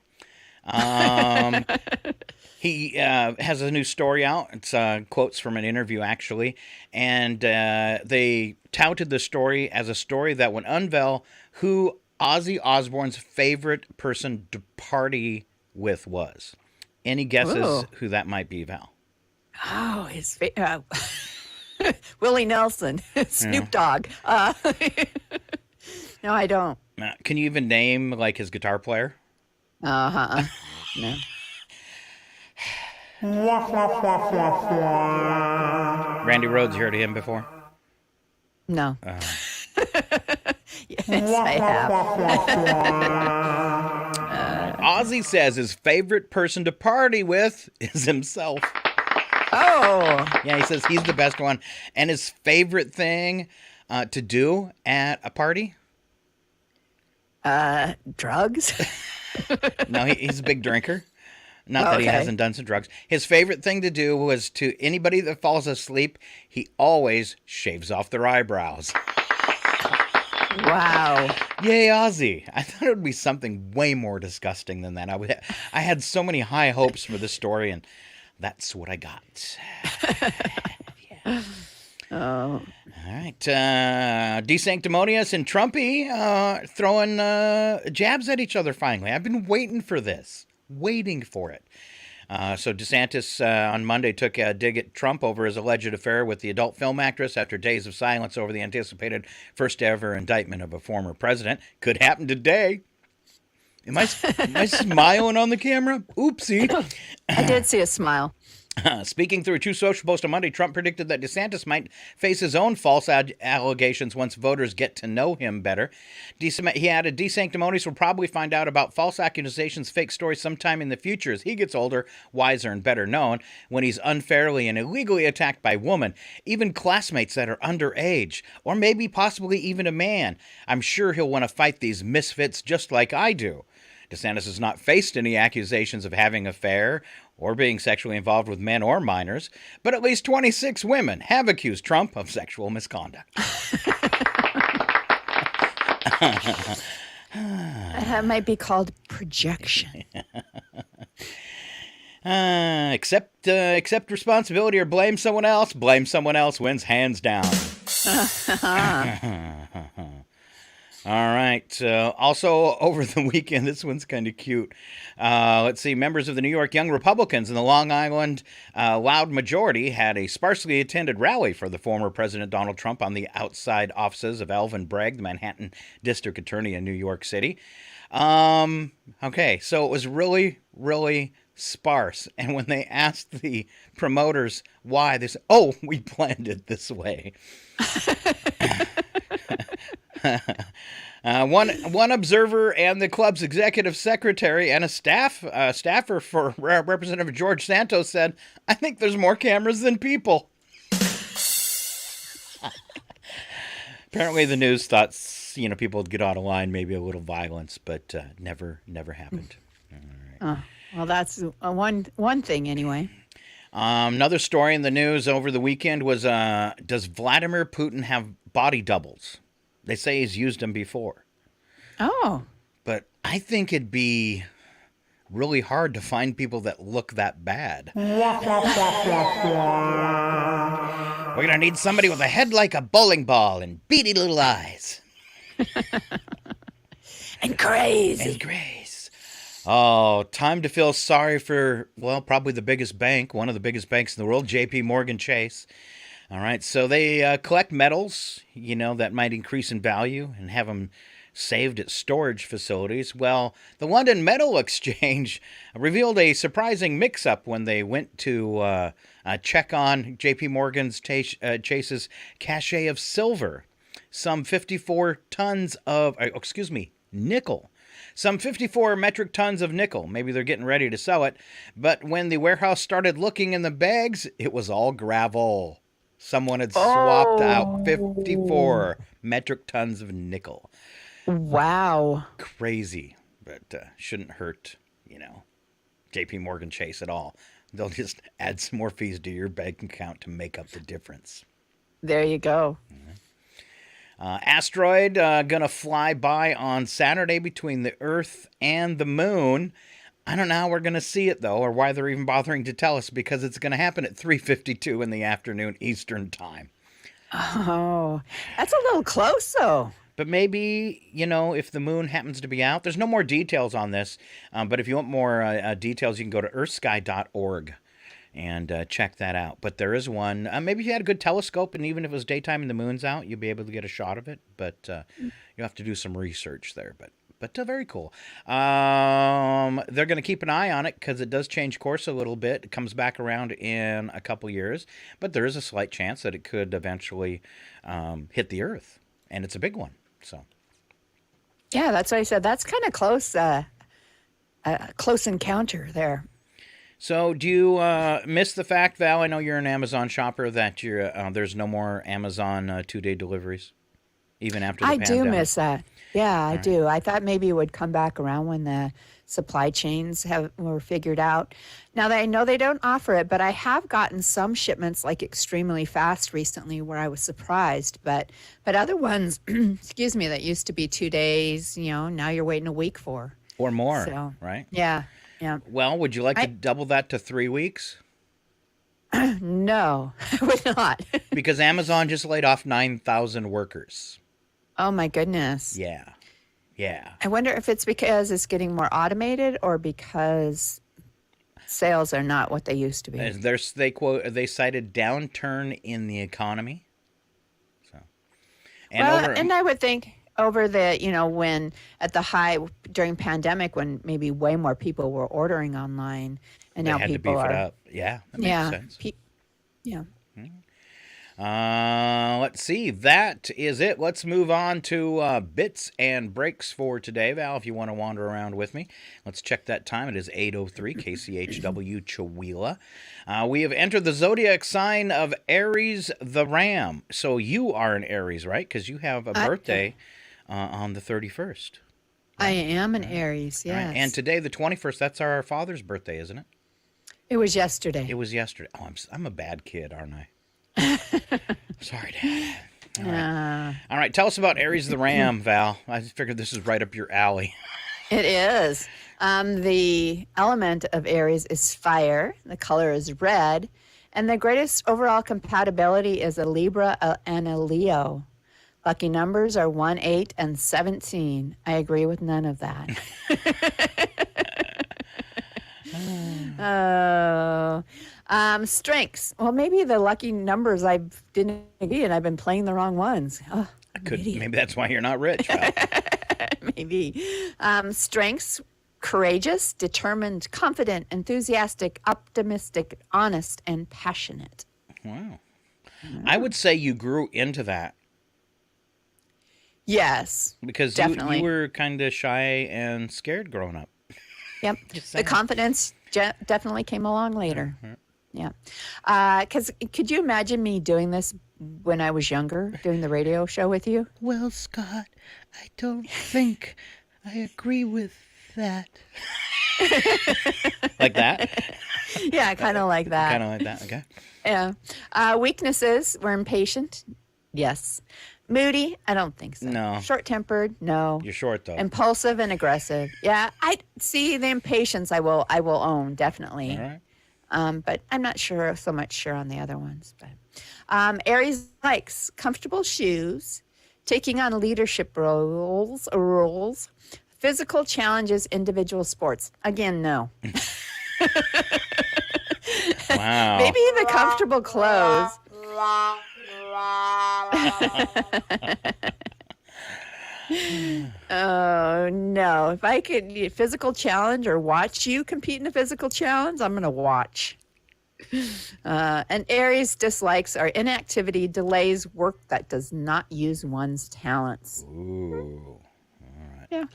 He has a new story out. It's quotes from an interview, actually. And they touted the story as a story that would unveil who Ozzy Osbourne's favorite person to party with was. Any guesses who that might be, Val? Oh, his favorite. Willie Nelson, Snoop Dogg. No, I don't. Can you even name like his guitar player? No. Randy Rhoads, you heard of him before? No. Yes, I have. Ozzy says his favorite person to party with is himself. Oh. Yeah, he says he's the best one. And his favorite thing to do at a party? Drugs? No, he's a big drinker. Not that he hasn't done some drugs. His favorite thing to do was to anybody that falls asleep, he always shaves off their eyebrows. Wow. Yay, Ozzy. I thought it would be something way more disgusting than that. I had so many high hopes for this story, and that's what I got. Yeah. Oh. All right. DeSanctimonious and Trumpy throwing jabs at each other finally. I've been waiting for this. Waiting for it. So DeSantis on Monday took a dig at Trump over his alleged affair with the adult film actress after days of silence over the anticipated first ever indictment of a former president. Could happen today. Am I smiling on the camera? Oopsie. I did see a smile. Speaking through a Truth Social post on Monday, Trump predicted that DeSantis might face his own false allegations once voters get to know him better. He added, DeSanctimonious will probably find out about false accusations, fake stories sometime in the future as he gets older, wiser, and better known, when he's unfairly and illegally attacked by women, even classmates that are underage, or maybe possibly even a man. I'm sure he'll want to fight these misfits just like I do. DeSantis has not faced any accusations of having an affair or being sexually involved with men or minors, but at least 26 women have accused Trump of sexual misconduct. That might be called projection. Accept responsibility or blame someone else. Blame someone else wins hands down. All right. Also, over the weekend, this one's kind of cute. Let's see. Members of the New York Young Republicans and the Long Island Loud Majority had a sparsely attended rally for the former President Donald Trump on the outside offices of Alvin Bragg, the Manhattan District Attorney in New York City. Okay, so it was really, really sparse. And when they asked the promoters why, they said, "Oh, we planned it this way." One observer and the club's executive secretary and a staffer for Representative George Santos said, "I think there's more cameras than people." Apparently, the news thought people would get out of line, maybe a little violence, but never happened. All right. Well, that's one thing anyway. Another story in the news over the weekend was, does Vladimir Putin have body doubles? They say he's used them before. Oh. But I think it'd be really hard to find people that look that bad. We're going to need somebody with a head like a bowling ball and beady little eyes. And crazy. Oh, time to feel sorry for, probably the biggest bank, one of the biggest banks in the world, JP Chase. All right, so they collect metals, that might increase in value and have them saved at storage facilities. Well, the London Metal Exchange revealed a surprising mix-up when they went to check on JP Chase's cache of silver. Some 54 tons of, nickel. Some 54 metric tons of nickel. Maybe they're getting ready to sell it. But when the warehouse started looking in the bags, it was all gravel. Someone had swapped out 54 metric tons of nickel. Wow. Crazy, but shouldn't hurt, JP Chase at all. They'll just add some more fees to your bank account to make up the difference. There you go. Asteroid gonna fly by on Saturday between the Earth and the Moon. I don't know how we're going to see it, though, or why they're even bothering to tell us, because it's going to happen at 3:52 in the afternoon Eastern time. Oh, that's a little close, though. But maybe, if the moon happens to be out, there's no more details on this. But if you want more details, you can go to earthsky.org. and check that out. But there is one. Maybe if you had a good telescope, and even if it was daytime and the moon's out, you'd be able to get a shot of it. But you have to do some research there. But very cool. They're going to keep an eye on it because it does change course a little bit. It comes back around in a couple years, but there is a slight chance that it could eventually hit the Earth, and it's a big one. So, yeah, that's what I said. That's kind of close. A close encounter there. So, do you miss the fact, Val? I know you're an Amazon shopper. That there's no more Amazon 2-day deliveries, even after the pandemic. I do miss that. Yeah, I do. I thought maybe it would come back around when the supply chains were figured out. Now, I know they don't offer it, but I have gotten some shipments like extremely fast recently where I was surprised. But other ones, excuse me, that used to be 2 days, now you're waiting a week for. Or more, so, right? Yeah. Well, would you like to double that to 3 weeks? No, I would not. Because Amazon just laid off 9,000 workers. Oh, my goodness. Yeah. I wonder if it's because it's getting more automated or because sales are not what they used to be. They cited downturn in the economy. So, and I would think over the, when at the high during pandemic when maybe way more people were ordering online and now people are. They had to beef it up. Yeah, that makes sense. Yeah. Let's see. That is it. Let's move on to bits and breaks for today. Val, if you want to wander around with me, let's check that time. It is 8:03 KCHW Chewelah. We have entered the zodiac sign of Aries the Ram. So you are an Aries, right? Because you have a birthday on the 31st. I am an Aries, yes. Right. And today, the 21st, that's our father's birthday, isn't it? It was yesterday. Oh, I'm a bad kid, aren't I? Sorry, Dad. All right. Tell us about Aries the Ram, Val. I figured this is right up your alley. It is. The element of Aries is fire. The color is red. And the greatest overall compatibility is a Libra and a Leo. Lucky numbers are 1, 8, and 17. I agree with none of that. Strengths. Well, maybe the lucky numbers I didn't agree, and I've been playing the wrong ones. Oh, maybe that's why you're not rich. Maybe. Strengths: courageous, determined, confident, enthusiastic, optimistic, honest, and passionate. Wow. I would say you grew into that. Yes, because definitely. You were kind of shy and scared growing up. Yep. The confidence definitely came along later. Mm-hmm. Yeah. Because could you imagine me doing this when I was younger, doing the radio show with you? Well, Scott, I don't think I agree with that. Like that? Yeah, kind of like that. Kind of like that, okay. Yeah. Weaknesses, we're impatient. Yes. Moody? I don't think so. No. Short-tempered? No. You're short, though. Impulsive and aggressive. Yeah, I see the impatience I will own, definitely. All right. But I'm not so much sure on the other ones. But Aries likes comfortable shoes, taking on leadership roles, physical challenges, individual sports. Again, no. Wow. Maybe the comfortable clothes. Oh, no. If I could physical challenge or watch you compete in a physical challenge, I'm going to watch. And Aries dislikes are inactivity, delays, work that does not use one's talents. Ooh. All right.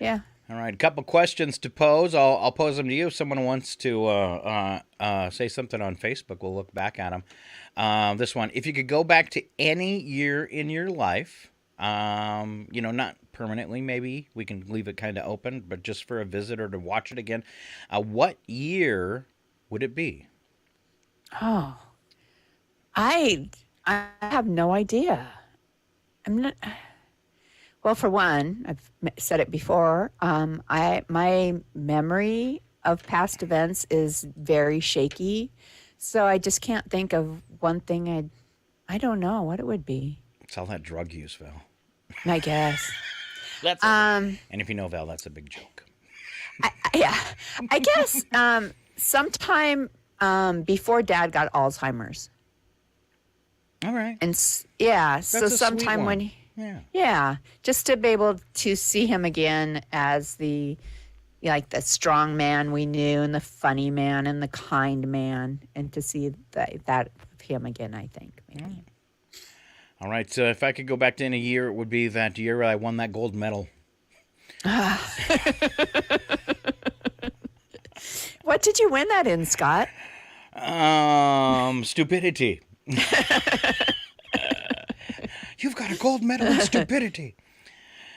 Yeah. All right. A couple questions to pose. I'll pose them to you. If someone wants to say something on Facebook, we'll look back at them. This one. If you could go back to any year in your life, not permanently, maybe we can leave it kind of open, but just for a visitor to watch it again, what year would it be? Oh, I have no idea. I'm not. Well, for one, I've said it before. My memory of past events is very shaky, so I just can't think of one thing. I don't know what it would be. It's all that drug use, Val. I guess. And if you know Val, that's a big joke. I guess sometime before Dad got Alzheimer's. All right. And yeah, so a sweet sometime one. when just to be able to see him again as the strong man we knew, and the funny man, and the kind man, and to see that of him again, I think. Maybe. All right. So if I could go back to in a year, it would be that year I won that gold medal. What did you win that in, Scott? Stupidity. You've got a gold medal in stupidity.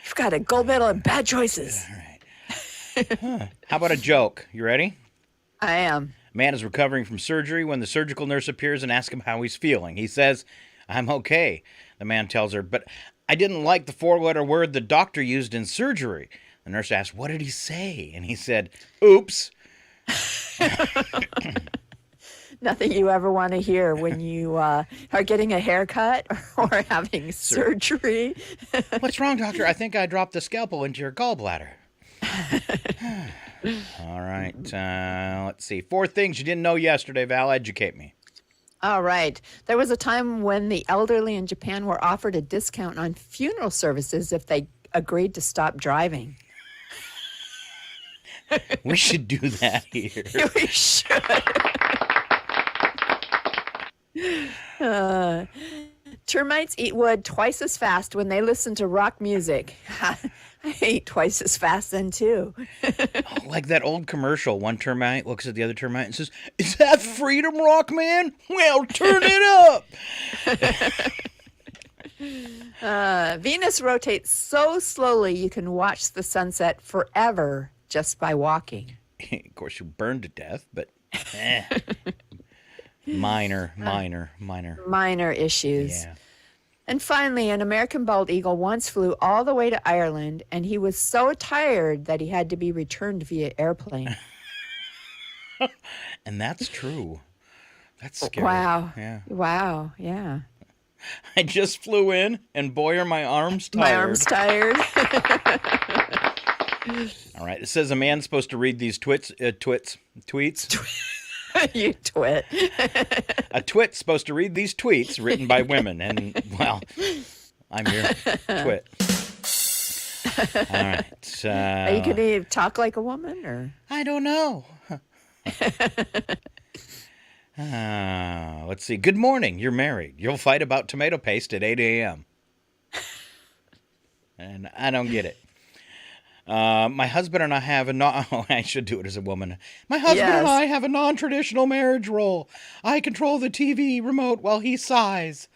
You've got a gold medal in bad choices. All right. How about a joke? You ready? I am. Man is recovering from surgery when the surgical nurse appears and asks him how he's feeling. He says, "I'm okay." The man tells her, "But I didn't like the 4-letter word the doctor used in surgery." The nurse asked, "What did he say?" And he said, "Oops." Nothing you ever want to hear when you are getting a haircut or having surgery. "What's wrong, doctor? I think I dropped the scalpel into your gallbladder." All right. Let's see. 4 things you didn't know yesterday, Val. Educate me. All right. There was a time when the elderly in Japan were offered a discount on funeral services if they agreed to stop driving. We should do that here. We should. Termites eat wood twice as fast when they listen to rock music. I ate twice as fast then, too. Like that old commercial. One termite looks at the other termite and says, "Is that freedom rock, man? Well, turn it up." Venus rotates so slowly you can watch the sunset forever just by walking. Of course, you burn to death, but minor issues. Yeah. And finally, an American bald eagle once flew all the way to Ireland, and he was so tired that he had to be returned via airplane. And that's true. That's scary. Wow. Yeah. Wow. Yeah. I just flew in, and boy, are my arms tired. My arms tired. All right. It says a man's supposed to read these tweets. You twit. A twit's supposed to read these tweets written by women, and, well, I'm your twit. All right. Are you going to talk like a woman, or? I don't know. Let's see. Good morning. You're married. You'll fight about tomato paste at 8 a.m. And I don't get it. My husband and I have I should do it as a woman. My husband and I have a non-traditional marriage role. I control the TV remote while he sighs.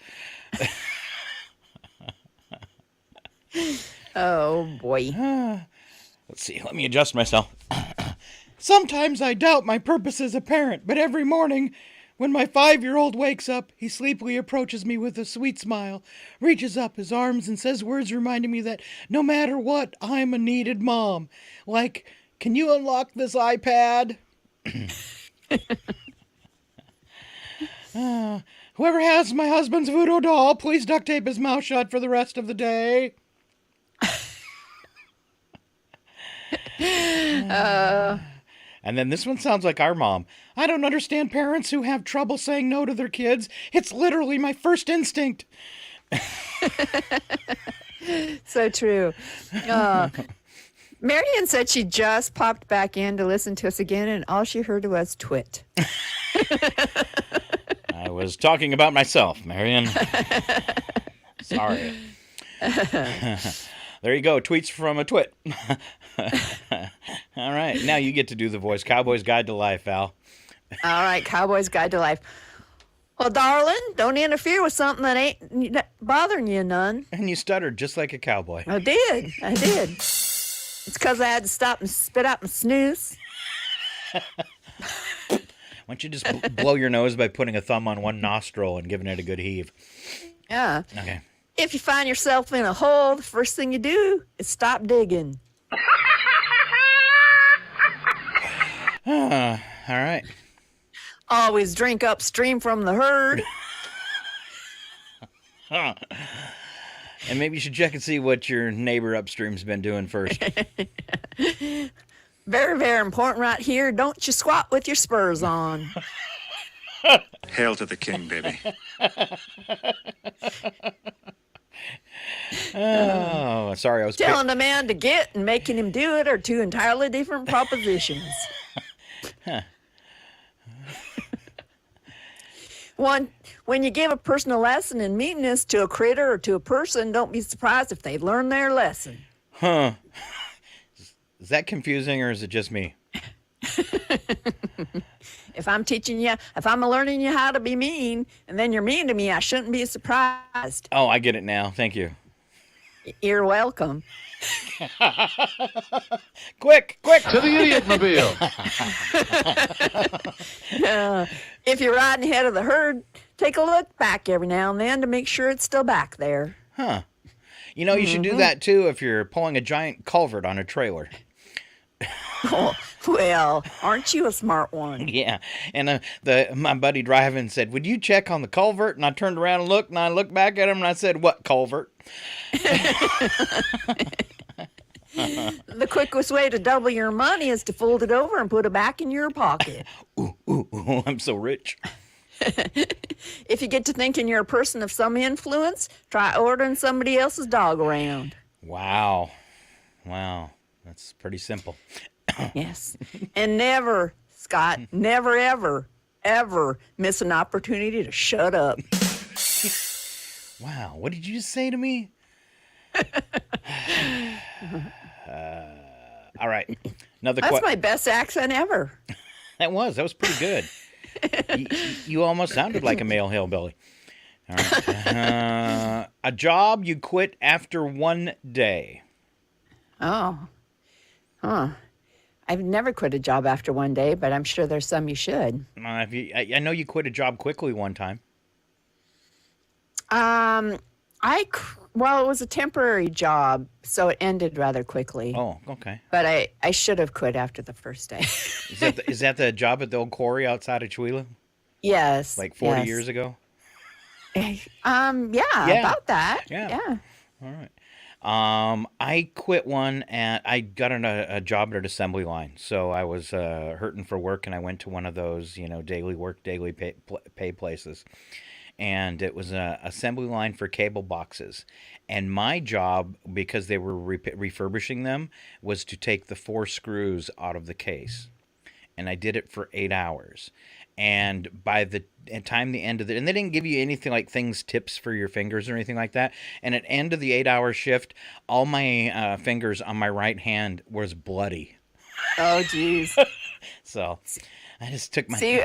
Oh, boy. Let's see. Let me adjust myself. Sometimes I doubt my purpose as a parent, but every morning when my 5-year-old wakes up, he sleepily approaches me with a sweet smile, reaches up his arms and says words reminding me that no matter what, I'm a needed mom. Like, "Can you unlock this iPad?" Whoever has my husband's voodoo doll, please duct tape his mouth shut for the rest of the day. And then this one sounds like our mom. I don't understand parents who have trouble saying no to their kids. It's literally my first instinct. So true. Marion said she just popped back in to listen to us again, and all she heard was twit. I was talking about myself, Marion. Sorry. There you go. Tweets from a twit. All right. Now you get to do the voice. Cowboy's Guide to Life, Al. All right. Cowboy's Guide to Life. Well, darling, don't interfere with something that ain't bothering you none. And you stuttered just like a cowboy. I did. It's because I had to stop and spit out my snooze. Why don't you just blow your nose by putting a thumb on one nostril and giving it a good heave? Yeah. Okay. If you find yourself in a hole, the first thing you do is stop digging. All right. Always drink upstream from the herd. And maybe you should check and see what your neighbor upstream's been doing first. Very, very important right here. Don't you squat with your spurs on. Hail to the king, baby. Oh, sorry. I was Telling a man to get and making him do it are two entirely different propositions. When you give a person a lesson in meanness to a critter or to a person, don't be surprised if they learn their lesson. Huh. Is that confusing or is it just me? If I'm learning you how to be mean, and then you're mean to me, I shouldn't be surprised. Oh, I get it now. Thank you. You're welcome. Quick! To the idiot mobile. If you're riding ahead of the herd, take a look back every now and then to make sure it's still back there. Huh. You know, you should do that too if you're pulling a giant culvert on a trailer. Oh, well, aren't you a smart one? Yeah. And my buddy driving said, "Would you check on the culvert?" And I turned around and I looked back at him and I said, "What culvert?" The quickest way to double your money is to fold it over and put it back in your pocket. Ooh, I'm so rich. If you get to thinking you're a person of some influence, try ordering somebody else's dog around. Wow. That's pretty simple. Yes. And never, Scott, never, ever miss an opportunity to shut up. Wow. What did you just say to me? All right. Another That's my best accent ever. That was pretty good. You almost sounded like a male hillbilly. All right. A job you quit after one day. Oh. Huh. I've never quit a job after one day, but I'm sure there's some you should. I know you quit a job quickly one time. Well, it was a temporary job, so it ended rather quickly. Oh, okay. But I should have quit after the first day. Is that the job at the old quarry outside of Chihuahua? Yes. Like 40 years ago? Yeah, about that. Yeah. All right. I quit one and I got a job at an assembly line. So I was hurting for work and I went to one of those, daily work, daily pay places. And it was an assembly line for cable boxes. And my job, because they were refurbishing them, was to take the 4 screws out of the case. And I did it for 8 hours. And by the time the end of and they didn't give you anything like tips for your fingers or anything like that. And at the end of the 8-hour shift, all my fingers on my right hand was bloody. Oh, geez. So I just took my... See,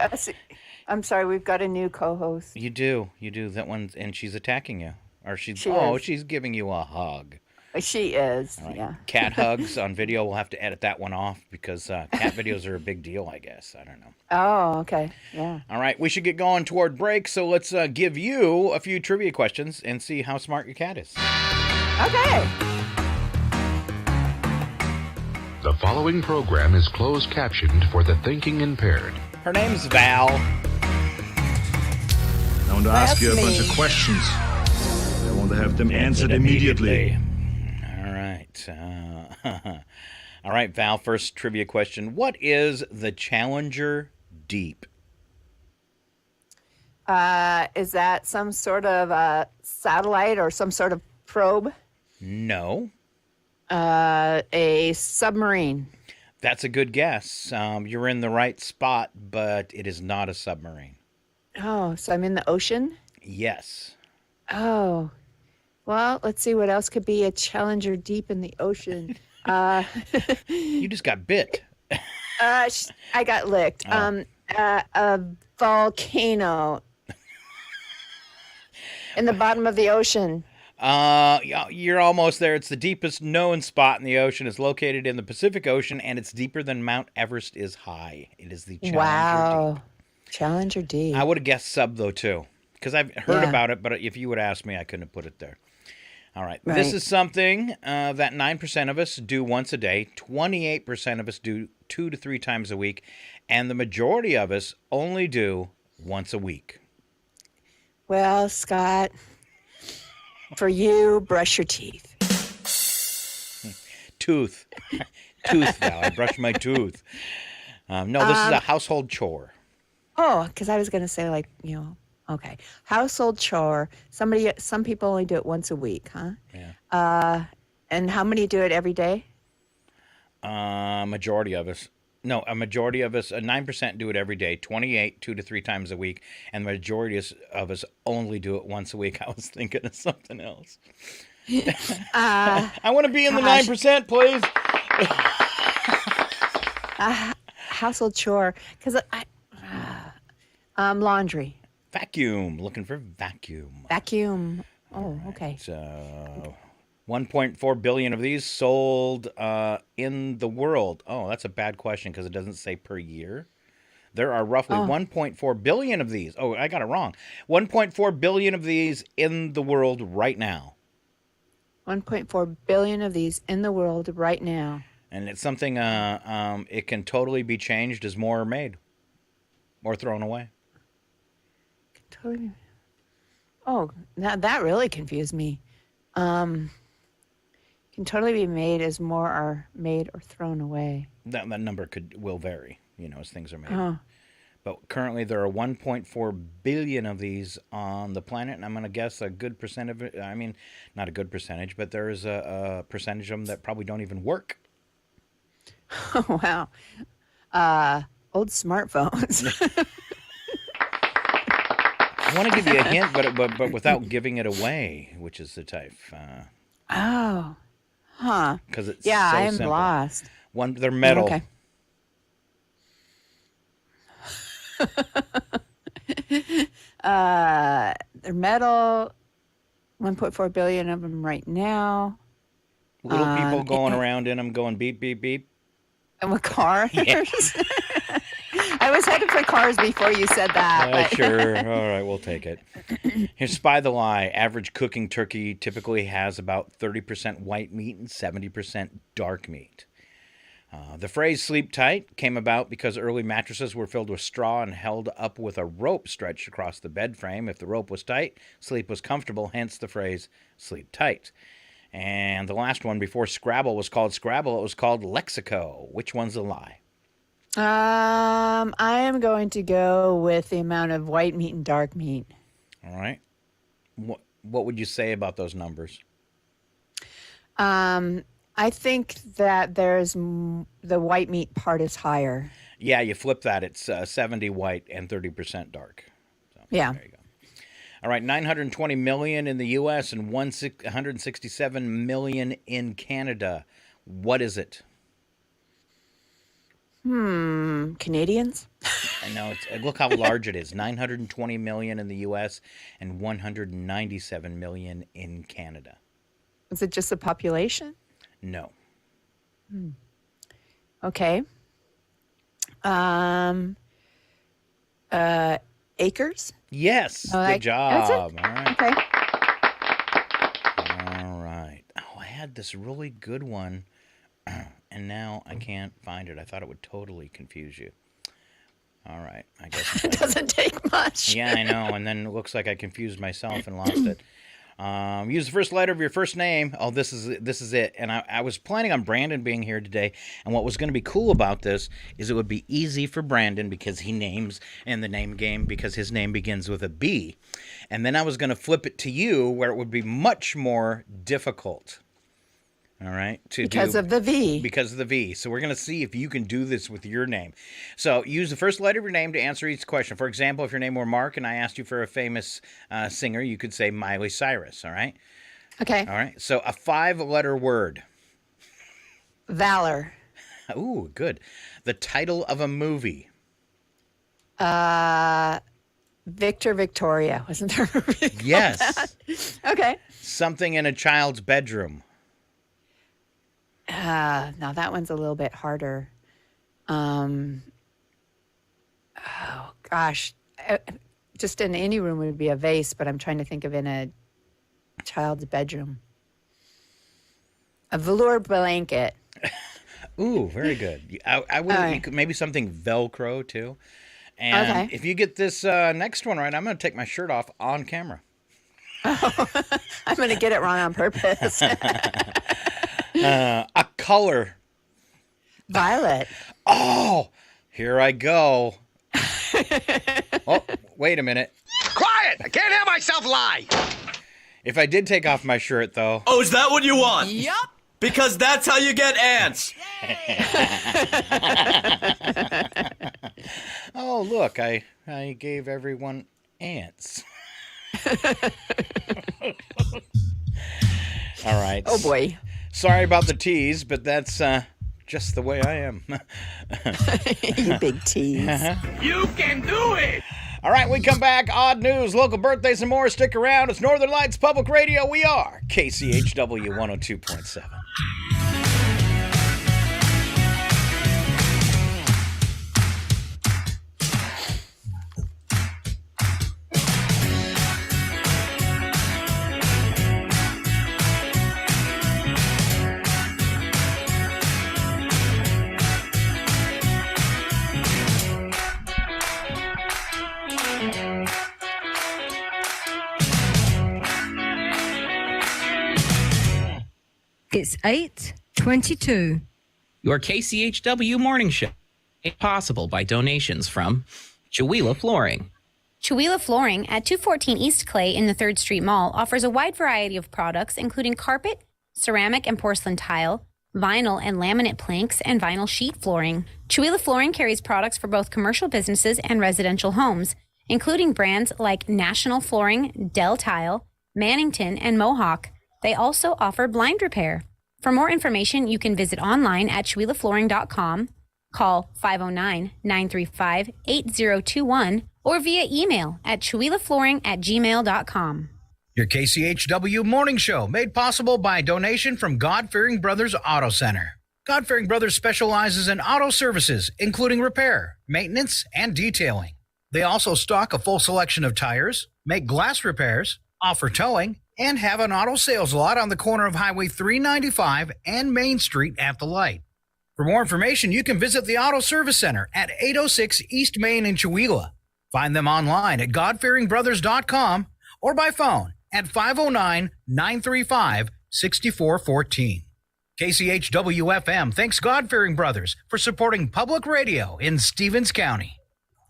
I'm sorry, we've got a new co-host. You do. That one, and she's attacking you. Or she's giving you a hug. She is, right. Yeah. Cat hugs on video, we'll have to edit that one off because cat videos are a big deal, I guess. I don't know. Oh, okay. Yeah. All right, we should get going toward break, so let's give you a few trivia questions and see how smart your cat is. Okay. The following program is closed captioned for the thinking impaired. Her name's Val. I want to ask you a bunch of questions. I want to have them answered immediately. All right. All right, Val, first trivia question. What is the Challenger Deep? Is that some sort of satellite or some sort of probe? No. A submarine. That's a good guess. You're in the right spot, but it is not a submarine. Oh, so I'm in the ocean? Yes. Oh. Well, let's see what else could be a Challenger deep in the ocean. You just got bit. I got licked. Oh. A volcano in the bottom of the ocean. You're almost there. It's the deepest known spot in the ocean. It's located in the Pacific Ocean, and it's deeper than Mount Everest is high. It is the Challenger Deep. Challenger Deep. I would have guessed sub, though, too, because I've heard about it, but if you would ask me, I couldn't have put it there. All right. This is something that 9% of us do once a day, 28% of us do 2 to 3 times a week, and the majority of us only do once a week. Well, Scott, for you, brush your teeth. Tooth, Val. I brush my tooth. No, this is a household chore. Oh, because I was going to say, like, okay. Household chore. Some people only do it once a week, huh? Yeah. And how many do it every day? Majority of us. No, a majority of us, 9% do it every day, 28, 2 to 3 times a week, and the majority of us only do it once a week. I was thinking of something else. I want to be in the 9%, please. Household chore, because laundry. Vacuum. Looking for vacuum. Vacuum. Oh, okay. So 1.4 billion of these sold in the world. Oh, that's a bad question because it doesn't say per year. There are roughly 1.4 billion of these. Oh, I got it wrong. 1.4 billion of these in the world right now. 1.4 billion of these in the world right now. And it's something, it can totally be changed as more are made or thrown away. Totally. Oh, that really confused me. Can totally be made as more are made or thrown away. That number will vary, as things are made. Oh. But currently there are 1.4 billion of these on the planet, and I'm going to guess a good percent of it. I mean, not a good percentage, but there is a percentage of them that probably don't even work. Oh, wow. Old smartphones. I want to give you a hint, but without giving it away, which is the type. Oh. Huh. Because it's I am simple. lost. They're metal. Okay. They're metal. 1.4 billion of them right now. Little people going around in them going beep, beep, beep. And with cars? Yeah. I was headed for cars before you said that. Sure. All right, we'll take it. Here's Spy the Lie. Average cooking turkey typically has about 30% white meat and 70% dark meat. The phrase sleep tight came about because early mattresses were filled with straw and held up with a rope stretched across the bed frame. If the rope was tight, sleep was comfortable, hence the phrase sleep tight. And the last one, before Scrabble was called Scrabble, it was called Lexico. Which one's a lie? I am going to go with the amount of white meat and dark meat. All right. What would you say about those numbers? I think that the white meat part is higher. Yeah, you flip that. It's 70 white and 30% dark. So, yeah. There you go. All right, 920 million in the U.S. and 167 million in Canada. What is it? Canadians? I know. Look how large it is. 920 million in the U.S. and 197 million in Canada. Is it just the population? No. Okay. Acres? Yes. Good job. All right. Okay. All right. Oh, I had this really good one, and now I can't find it. I thought it would totally confuse you. All right. I guess it doesn't take much. Yeah, I know. And then it looks like I confused myself and lost it. Use the first letter of your first name. Oh, this is it. And I was planning on Brandon being here today. And what was going to be cool about this is it would be easy for Brandon because he names in the name game because his name begins with a B. And then I was going to flip it to you where it would be much more difficult. All right. Because of the V. Because of the V. So we're going to see if you can do this with your name. So use the first letter of your name to answer each question. For example, if your name were Mark and I asked you for a famous singer, you could say Miley Cyrus. All right. Okay. All right. So a 5-letter word. Valor. Ooh, good. The title of a movie. Victor Victoria. Wasn't there a movie called Yes. that? Okay. Something in a child's bedroom. Now that one's a little bit harder. Oh gosh, just in any room would be a vase, but I'm trying to think of in a child's bedroom. A velour blanket. Ooh, very good. I would maybe something Velcro too. And if you get this next one right, I'm going to take my shirt off on camera. Oh, I'm going to get it wrong on purpose. A color. Violet. Oh, here I go. Oh, wait a minute. Quiet! I can't hear myself lie! If I did take off my shirt, though... Oh, is that what you want? Yup. Because that's how you get ants. Oh, look, I gave everyone ants. All right. Oh, boy. Sorry about the tease, but that's just the way I am. You big tease. You can do it! All right, we come back. Odd news, local birthdays, and more. Stick around. It's Northern Lights Public Radio. We are KCHW 102.7. It's 8:22. Your KCHW morning show made possible by donations from Chihuahua Flooring. Chihuahua Flooring at 214 East Clay in the 3rd Street Mall offers a wide variety of products, including carpet, ceramic and porcelain tile, vinyl and laminate planks, and vinyl sheet flooring. Chihuahua Flooring carries products for both commercial businesses and residential homes, including brands like National Flooring, Dell Tile, Mannington, and Mohawk. They also offer blind repair. For more information, you can visit online at chihuahuaflooring.com, call 509-935-8021, or via email at chihuahuaflooring@gmail.com. Your KCHW morning show made possible by a donation from God-Fearing Brothers Auto Center. God-Fearing Brothers specializes in auto services, including repair, maintenance, and detailing. They also stock a full selection of tires, make glass repairs, offer towing, and have an auto sales lot on the corner of Highway 395 and Main Street at the light. For more information, you can visit the Auto Service Center at 806 East Main in Chihuahua. Find them online at godfearingbrothers.com or by phone at 509-935-6414. KCHW-FM thanks God-Fearing Brothers for supporting public radio in Stevens County.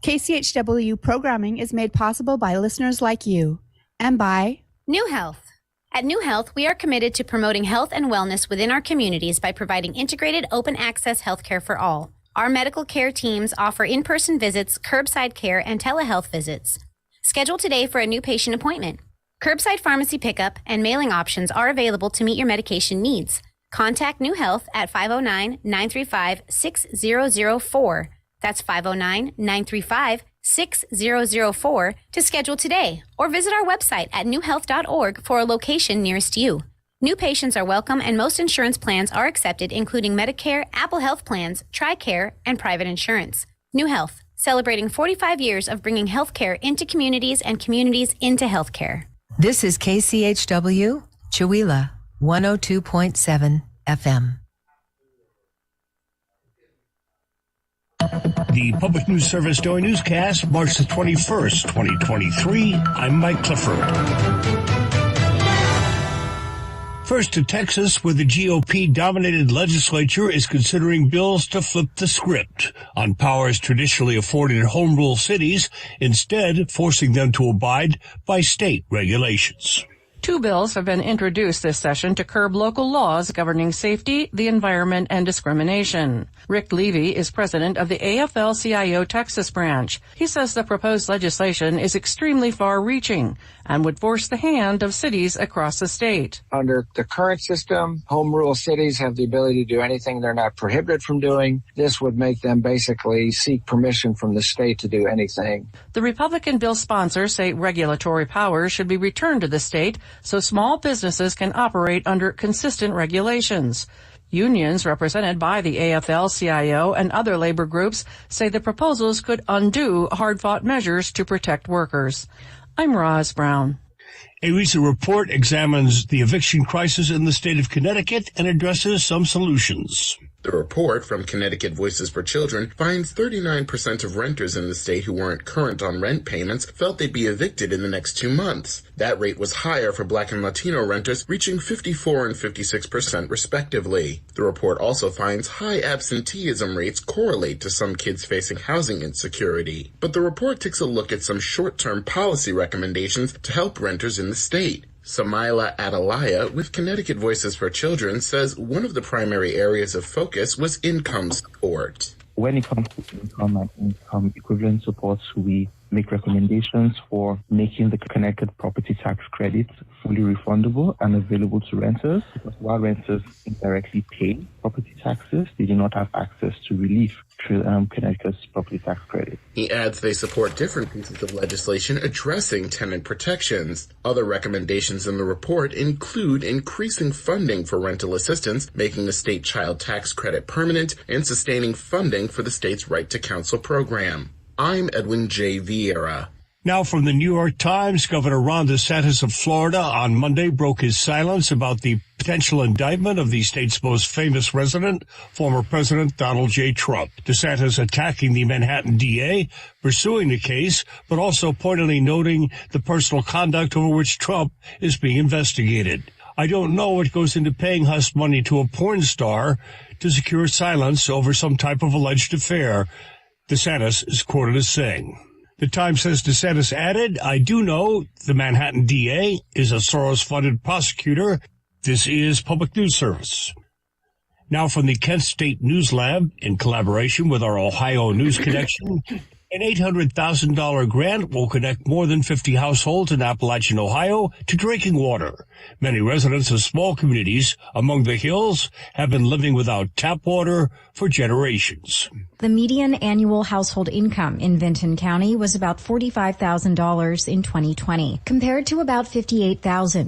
KCHW programming is made possible by listeners like you and by New Health. At New Health, we are committed to promoting health and wellness within our communities by providing integrated open access healthcare for all. Our medical care teams offer in-person visits, curbside care, and telehealth visits. Schedule today for a new patient appointment. Curbside pharmacy pickup and mailing options are available to meet your medication needs. Contact New Health at 509-935-6004. That's 509-935-6004 to schedule today, or visit our website at newhealth.org for a location nearest you. New patients are welcome and most insurance plans are accepted, including Medicare, Apple Health Plans, TRICARE, and private insurance. New Health, celebrating 45 years of bringing healthcare into communities and communities into healthcare. This is KCHW, Chihuahua, 102.7 FM. The Public News Service Daily Newscast, March the 21st, 2023. I'm Mike Clifford. First to Texas, where the GOP-dominated legislature is considering bills to flip the script on powers traditionally afforded in home rule cities, instead forcing them to abide by state regulations. 2 bills have been introduced this session to curb local laws governing safety, the environment, and discrimination. Rick Levy is president of the AFL-CIO Texas branch. He says the proposed legislation is extremely far-reaching and would force the hand of cities across the state. Under the current system, home rule cities have the ability to do anything they're not prohibited from doing. This would make them basically seek permission from the state to do anything. The Republican bill sponsors say regulatory powers should be returned to the state so small businesses can operate under consistent regulations. Unions represented by the AFL-CIO and other labor groups say the proposals could undo hard-fought measures to protect workers. I'm Roz Brown. A recent report examines the eviction crisis in the state of Connecticut and addresses some solutions. The report from Connecticut Voices for Children finds 39% of renters in the state who weren't current on rent payments felt they'd be evicted in the next 2 months. That rate was higher for Black and Latino renters, reaching 54 and 56% respectively. The report also finds high absenteeism rates correlate to some kids facing housing insecurity. But the report takes a look at some short-term policy recommendations to help renters in the state. Samaila Atalaya with Connecticut Voices for Children says one of the primary areas of focus was income support. When it comes to income and income equivalent supports, we make recommendations for making the Connecticut property tax credit fully refundable and available to renters, because while renters indirectly pay property taxes, they do not have access to relief through Connecticut's property tax credit. He adds they support different pieces of legislation addressing tenant protections. Other recommendations in the report include increasing funding for rental assistance, making the state child tax credit permanent, and sustaining funding for the state's Right to Counsel program. I'm Edwin J. Vieira. Now from the New York Times, Governor Ron DeSantis of Florida on Monday broke his silence about the potential indictment of the state's most famous resident, former President Donald J. Trump. DeSantis attacking the Manhattan DA, pursuing the case, but also pointedly noting the personal conduct over which Trump is being investigated. I don't know what goes into paying hush money to a porn star to secure silence over some type of alleged affair, DeSantis is quoted as saying. The Times says DeSantis added, I do know the Manhattan DA is a Soros-funded prosecutor. This is Public News Service. Now from the Kent State News Lab, in collaboration with our Ohio News Connection, an $800,000 grant will connect more than 50 households in Appalachian, Ohio to drinking water. Many residents of small communities among the hills have been living without tap water for generations. The median annual household income in Vinton County was about $45,000 in 2020, compared to about $58,000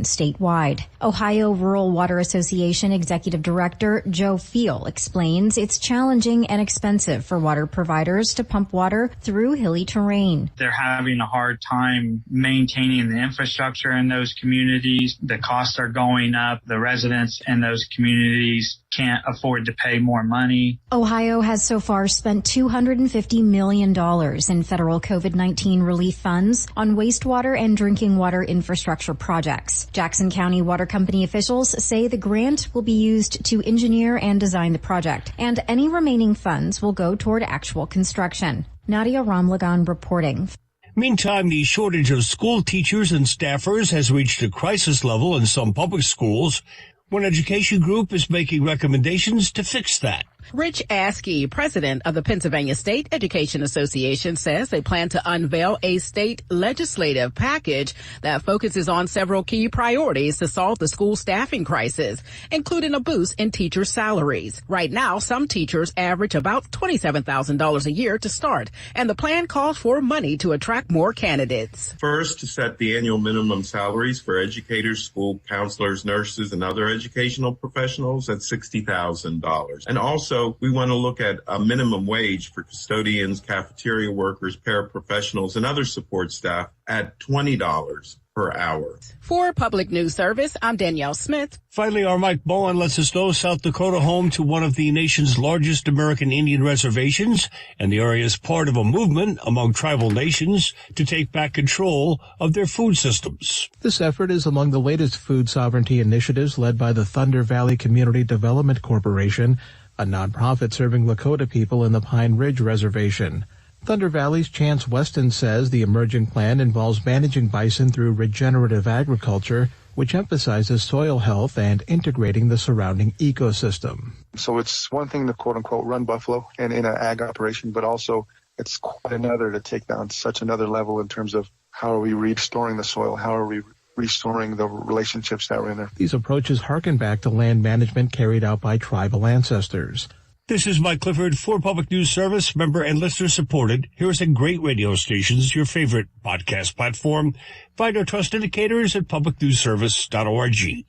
statewide. Ohio Rural Water Association Executive Director Joe Feel explains it's challenging and expensive for water providers to pump water through hilly terrain. They're having a hard time maintaining the infrastructure in those communities. The costs are going up. The residents in those communities can't afford to pay more money. Ohio has so far spent $250 million in federal COVID-19 relief funds on wastewater and drinking water infrastructure projects. Jackson County Water Company officials say the grant will be used to engineer and design the project, and any remaining funds will go toward actual construction. Nadia Ramlagan reporting. Meantime, the shortage of school teachers and staffers has reached a crisis level in some public schools. One education group is making recommendations to fix that. Rich Askey, president of the Pennsylvania State Education Association, says they plan to unveil a state legislative package that focuses on several key priorities to solve the school staffing crisis, including a boost in teacher salaries. Right now, some teachers average about $27,000 a year to start, and the plan calls for money to attract more candidates. First, to set the annual minimum salaries for educators, school counselors, nurses, and other educational professionals at $60,000. And also, we want to look at a minimum wage for custodians, cafeteria workers, paraprofessionals, and other support staff at $20 per hour. For Public News Service, I'm Danielle Smith. Finally, our Mike Bowen lets us know South Dakota, home to one of the nation's largest American Indian reservations, and the area is part of a movement among tribal nations to take back control of their food systems. This effort is among the latest food sovereignty initiatives led by the Thunder Valley Community Development Corporation, a nonprofit serving Lakota people in the Pine Ridge Reservation. Thunder Valley's Chance Weston says the emerging plan involves managing bison through regenerative agriculture, which emphasizes soil health and integrating the surrounding ecosystem. So it's one thing to quote-unquote run buffalo in an ag operation, but also it's quite another to take down such another level in terms of how are we restoring the soil, how are we restoring the relationships that were in there. These approaches harken back to land management carried out by tribal ancestors. This is Mike Clifford for Public News Service, member and listener supported. Here's a great radio stations, your favorite podcast platform. Find our trust indicators at publicnewsservice.org.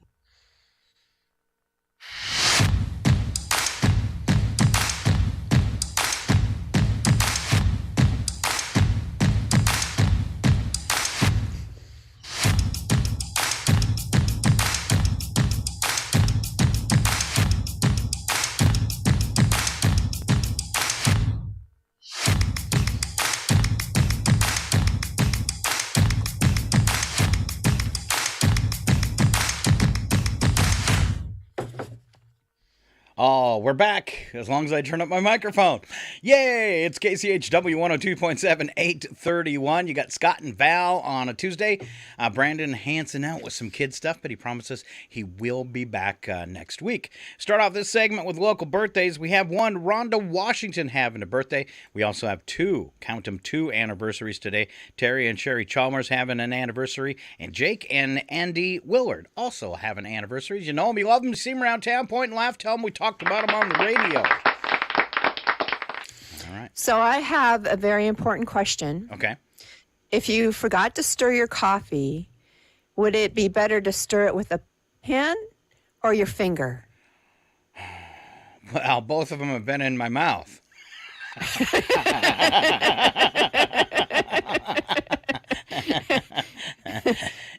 Oh, we're back, as long as I turn up my microphone. Yay! It's KCHW 102.7, 831. You got Scott and Val on a Tuesday. Brandon Hansen out with some kid stuff, but he promises he will be back next week. Start off this segment with local birthdays. We have one, Rhonda Washington, having a birthday. We also have two anniversaries today. Terry and Sherry Chalmers having an anniversary, and Jake and Andy Willard also have an anniversary. You know them, you love them, you see them around town, point and laugh, tell them we talked about them on the radio. All right. So I have a very important question. Okay. If you forgot to stir your coffee, would it be better to stir it with a pen or your finger? Well, both of them have been in my mouth.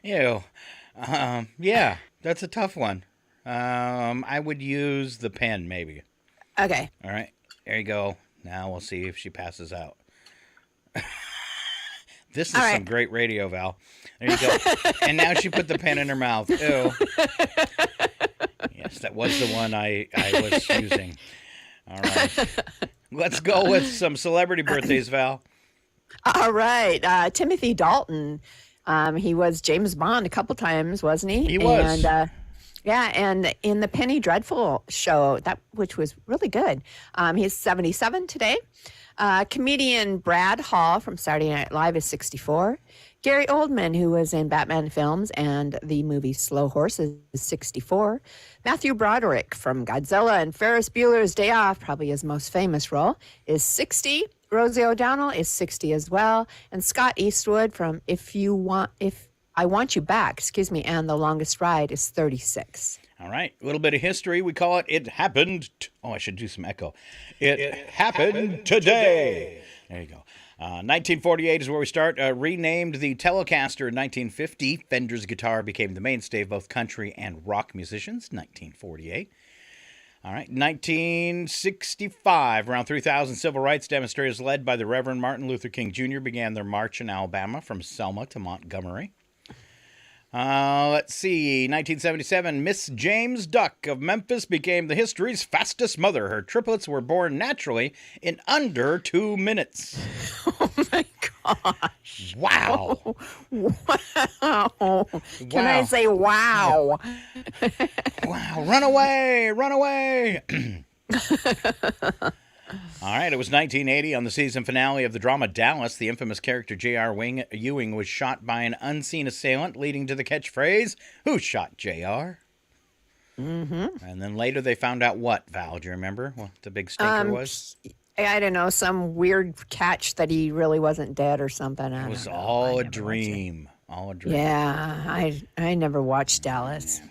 Ew. Yeah, that's a tough one. I would use the pen, maybe. Okay. All right. There you go. Now we'll see if she passes out. This is some great radio, Val. There you go. And now she put the pen in her mouth. Ew. Yes, that was the one I was using. All right. Let's go with some celebrity birthdays, Val. All right. Timothy Dalton. He was James Bond a couple times, wasn't he? He was. And, and in the Penny Dreadful show, which was really good. He's 77 today. Comedian Brad Hall from Saturday Night Live is 64. Gary Oldman, who was in Batman films and the movie Slow Horses, is 64. Matthew Broderick from Godzilla and Ferris Bueller's Day Off, probably his most famous role, is 60. Rosie O'Donnell is 60 as well. And Scott Eastwood from If I Want You Back, and The Longest Ride is 36. All right, a little bit of history. We call it It Happened. I should do some echo. It happened today. There you go. 1948 is where we start. Renamed the Telecaster in 1950. Fender's guitar became the mainstay of both country and rock musicians. 1948. All right, 1965, around 3,000 civil rights demonstrators led by the Reverend Martin Luther King Jr. began their march in Alabama from Selma to Montgomery. Let's see, 1977, Miss James Duck of Memphis became the history's fastest mother. Her triplets were born naturally in under 2 minutes. Oh, my gosh. Wow. Wow. Can I say wow? Wow, run away, run away. All right, it was 1980 on the season finale of the drama Dallas. The infamous character J.R. Ewing was shot by an unseen assailant, leading to the catchphrase, "Who shot J.R.?" Mm-hmm. And then later they found out what, Val? Do you remember what the big stinker was? I don't know, some weird catch that he really wasn't dead or something. It was all a dream. All a dream. Yeah, I never watched Dallas. Yeah.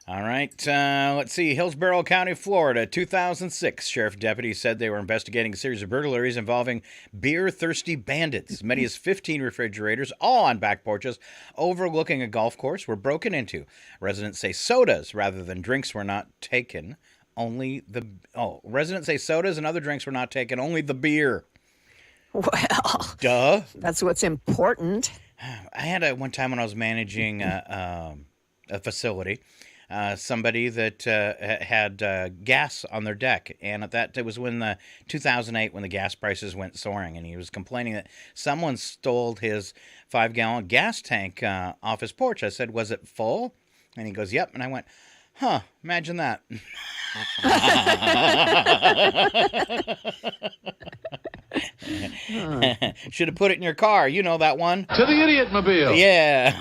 All right, let's see. Hillsborough County, Florida, 2006. Sheriff deputies said they were investigating a series of burglaries involving beer-thirsty bandits. As many as 15 refrigerators, all on back porches, overlooking a golf course, were broken into. Residents say sodas rather than drinks were not taken. Residents say sodas and other drinks were not taken, only the beer. Well, duh. That's what's important. I had one time when I was managing a facility. Somebody that had gas on their deck, and it was when the 2008 when the gas prices went soaring, and he was complaining that someone stole his 5-gallon gas tank off his porch. I said, "Was it full?" And he goes, "Yep." And I went, "Huh, imagine that." Should have put it in your car. You know that one. To the idiot mobile. Yeah.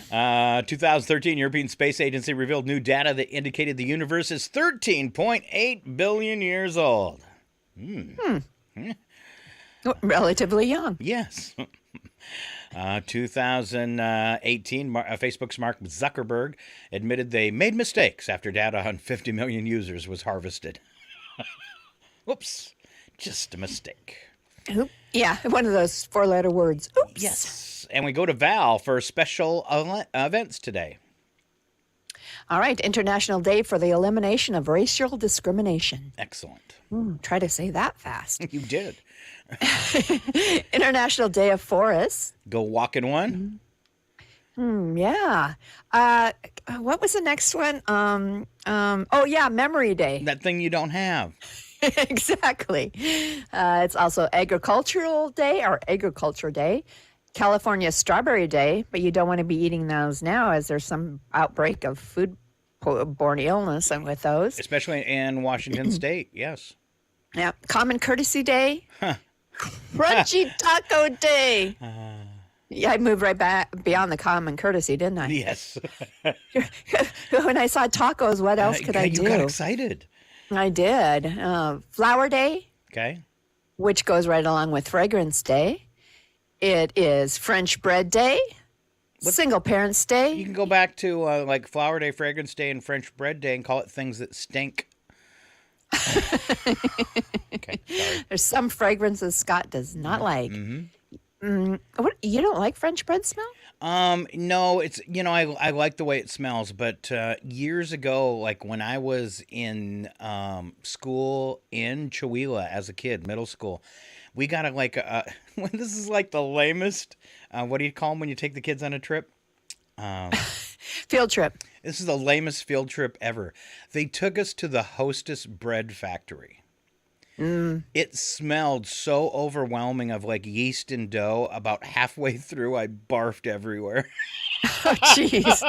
2013, European Space Agency revealed new data that indicated the universe is 13.8 billion years old. Relatively young. Yes. 2018, Facebook's Mark Zuckerberg admitted they made mistakes after data on 50 million users was harvested. Whoops. Just a mistake. Yeah, one of those 4-letter words. Oops. Yes. And we go to Val for special events today. All right. International Day for the Elimination of Racial Discrimination. Excellent. Try to say that fast. You did. International Day of Forests. Go walk in one. Yeah. What was the next one? Oh yeah, Memory Day. That thing you don't have. Exactly. It's also Agricultural Day or Agriculture Day, California Strawberry Day, but you don't want to be eating those now as there's some outbreak of food-borne illness and with those. Especially in Washington State, yes. Yeah. Common Courtesy Day, Crunchy Taco Day. Yeah, I moved right back beyond the common courtesy, didn't I? Yes. When I saw tacos, what else could I do? You got excited. I did. Flower Day. Okay. Which goes right along with Fragrance Day. It is French Bread Day. Single Parents Day. You can go back to like Flower Day, Fragrance Day, and French Bread Day and call it things that stink. Okay, sorry. There's some fragrances Scott does not like. What, you don't like French bread smell? No, it's, I like the way it smells, but years ago, like when I was in school in Chihuahua as a kid, middle school, we got this is like the lamest, what do you call them when you take the kids on a trip? Field trip. This is the lamest field trip ever. They took us to the Hostess Bread Factory. It smelled so overwhelming of like yeast and dough. About halfway through, I barfed everywhere. Oh, jeez.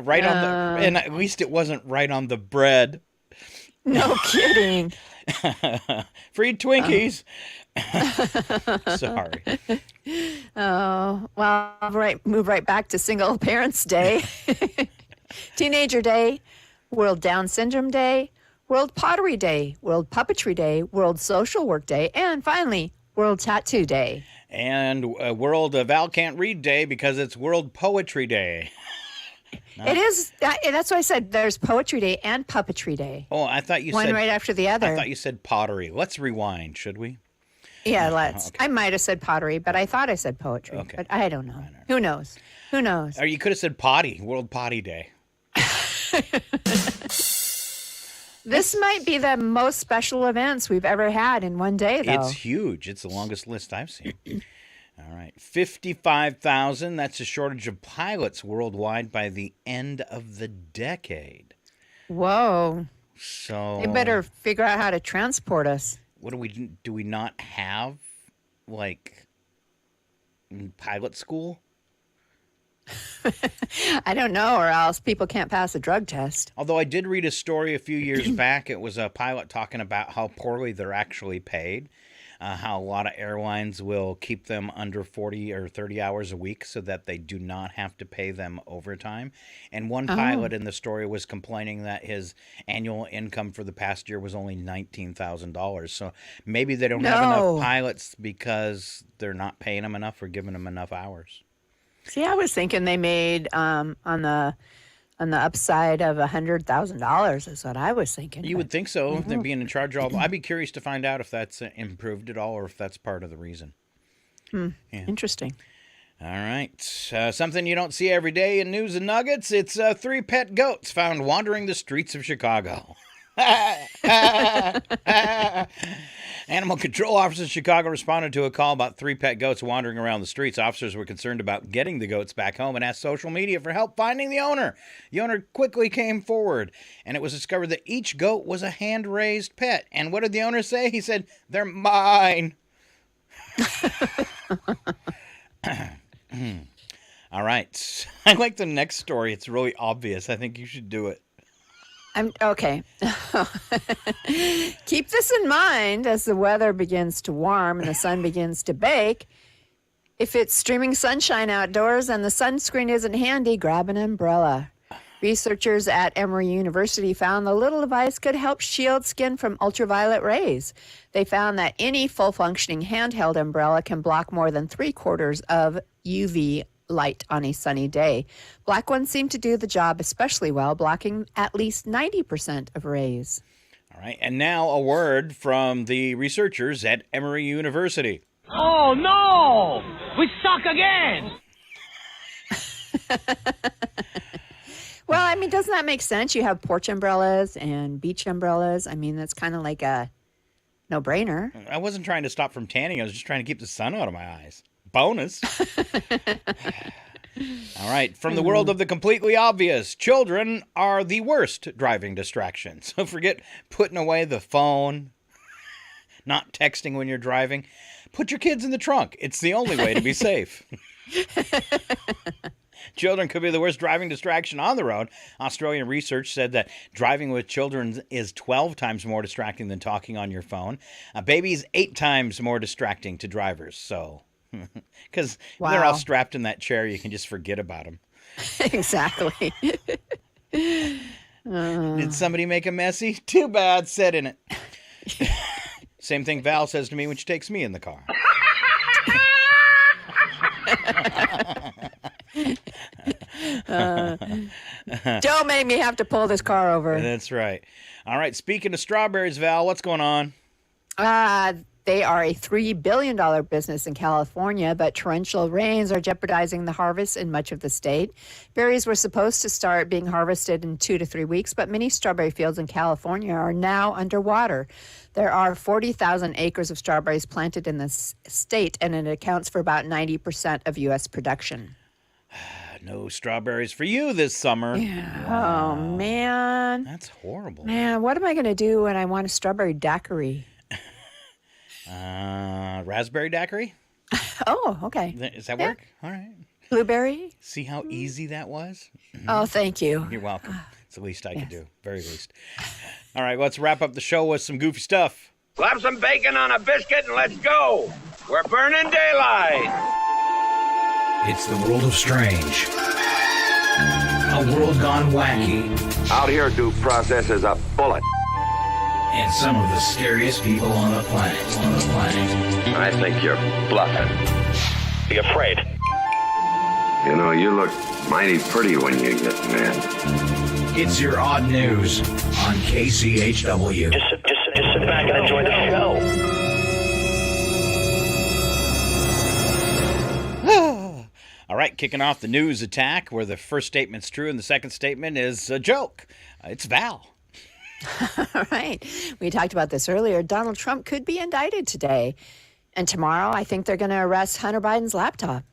Right on the, and at least it wasn't right on the bread. No kidding. Free Twinkies. Sorry. Oh, well, move right back to Single Parents Day, Teenager Day, World Down Syndrome Day, World Pottery Day, World Puppetry Day, World Social Work Day, and finally, World Tattoo Day. And World Val Can't Read Day because it's World Poetry Day. It is. That's why I said there's Poetry Day and Puppetry Day. Oh, I thought you said... One right after the other. I thought you said pottery. Let's rewind, should we? Yeah, let's. Okay. I might have said pottery, but I thought I said poetry. Okay. But I don't know. Who knows? Who knows? Or you could have said potty, World Potty Day. This might be the most special events we've ever had in one day, though. It's huge. It's the longest list I've seen. All right. 55,000. That's a shortage of pilots worldwide by the end of the decade. Whoa. So they better figure out how to transport us. What do we not have, like, pilot school? I don't know, or else people can't pass a drug test. Although I did read a story a few years back. It was a pilot talking about how poorly they're actually paid, how a lot of airlines will keep them under 40 or 30 hours a week so that they do not have to pay them overtime. And one pilot in the story was complaining that his annual income for the past year was only $19,000. So maybe they don't have enough pilots because they're not paying them enough or giving them enough hours. See, I was thinking they made on the upside of $100,000 is what I was thinking. You would think so. Them being in charge of all. I'd be curious to find out if that's improved at all or if that's part of the reason. Yeah. Interesting. All right. Something you don't see every day in News and Nuggets. It's 3 pet goats found wandering the streets of Chicago. Animal control officers in Chicago responded to a call about 3 pet goats wandering around the streets. Officers were concerned about getting the goats back home and asked social media for help finding the owner. The owner quickly came forward, and it was discovered that each goat was a hand-raised pet. And what did the owner say? He said, "They're mine." All right. I like the next story. It's really obvious. I think you should do it. I'm okay. Keep this in mind as the weather begins to warm and the sun begins to bake. If it's streaming sunshine outdoors and the sunscreen isn't handy, grab an umbrella. Researchers at Emory University found the little device could help shield skin from ultraviolet rays. They found that any full-functioning handheld umbrella can block more than 3/4 of UV light on a sunny day. Black ones seem to do the job especially well, blocking at least 90% of rays. All right, and now a word from the researchers at Emory University. Oh no! We suck again! Well, I mean, doesn't that make sense? You have porch umbrellas and beach umbrellas. I mean, that's kind of like a no-brainer. I wasn't trying to stop from tanning. I was just trying to keep the sun out of my eyes. bonus. All right. From the world of the completely obvious, children are the worst driving distraction. So forget putting away the phone, not texting when you're driving. Put your kids in the trunk. It's the only way to be safe. Children could be the worst driving distraction on the road. Australian research said that driving with children is 12 times more distracting than talking on your phone. Babies 8 times more distracting to drivers. So, because they're all strapped in that chair, you can just forget about them. Exactly. Did somebody make a messy? Too bad. Sit in it. Same thing Val says to me when she takes me in the car. Don't make me have to pull this car over. That's right. All right. Speaking of strawberries, Val, what's going on? They are a $3 billion business in California, but torrential rains are jeopardizing the harvest in much of the state. Berries were supposed to start being harvested in 2 to 3 weeks, but many strawberry fields in California are now underwater. There are 40,000 acres of strawberries planted in this state, and it accounts for about 90% of U.S. production. No strawberries for you this summer. Yeah. Wow. Oh, man. That's horrible. Man, what am I going to do when I want a strawberry daiquiri? Raspberry daiquiri? Oh, okay. Does that work? All right. Blueberry? See how easy that was? Oh, thank you. You're welcome. It's the least I could do. Very least. All right, let's wrap up the show with some goofy stuff. Slap some bacon on a biscuit and let's go. We're burning daylight. It's the world of strange. A world gone wacky. Out here, due process is a bullet. And some of the scariest people on the planet. I think you're bluffing. Be afraid. You know, you look mighty pretty when you get mad. It's your odd news on KCHW. Just sit back and enjoy the show. All right, kicking off the news attack where the first statement's true and the second statement is a joke. It's Val. All right. We talked about this earlier. Donald Trump could be indicted today. And tomorrow, I think they're going to arrest Hunter Biden's laptop.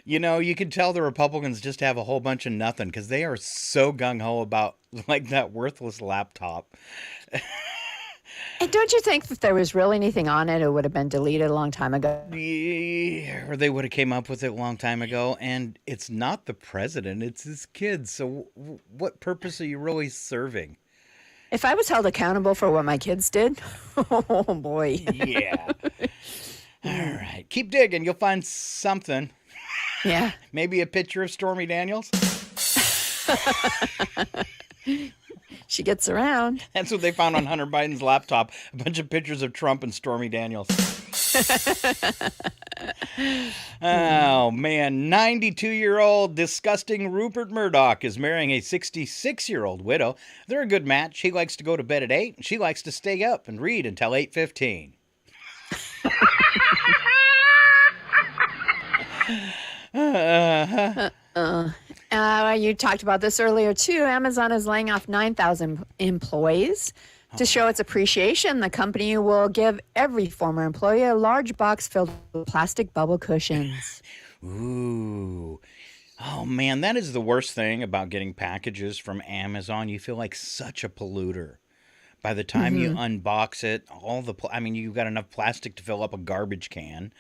You know, you can tell the Republicans just have a whole bunch of nothing because they are so gung-ho about, like, that worthless laptop. And don't you think if there was really anything on it, it would have been deleted a long time ago? Yeah, or they would have came up with it a long time ago. And it's not the president, it's his kids. So what purpose are you really serving? If I was held accountable for what my kids did, oh, boy. Yeah. All right. Keep digging. You'll find something. Yeah. Maybe a picture of Stormy Daniels. She gets around. That's what they found on Hunter Biden's laptop. A bunch of pictures of Trump and Stormy Daniels. Oh, man. 92-year-old disgusting Rupert Murdoch is marrying a 66-year-old widow. They're a good match. He likes to go to bed at 8, and she likes to stay up and read until 8:15. You talked about this earlier, too. Amazon is laying off 9,000 employees. To show its appreciation, the company will give every former employee a large box filled with plastic bubble cushions. Ooh. Oh, man, that is the worst thing about getting packages from Amazon. You feel like such a polluter. By the time you unbox it, you've got enough plastic to fill up a garbage can,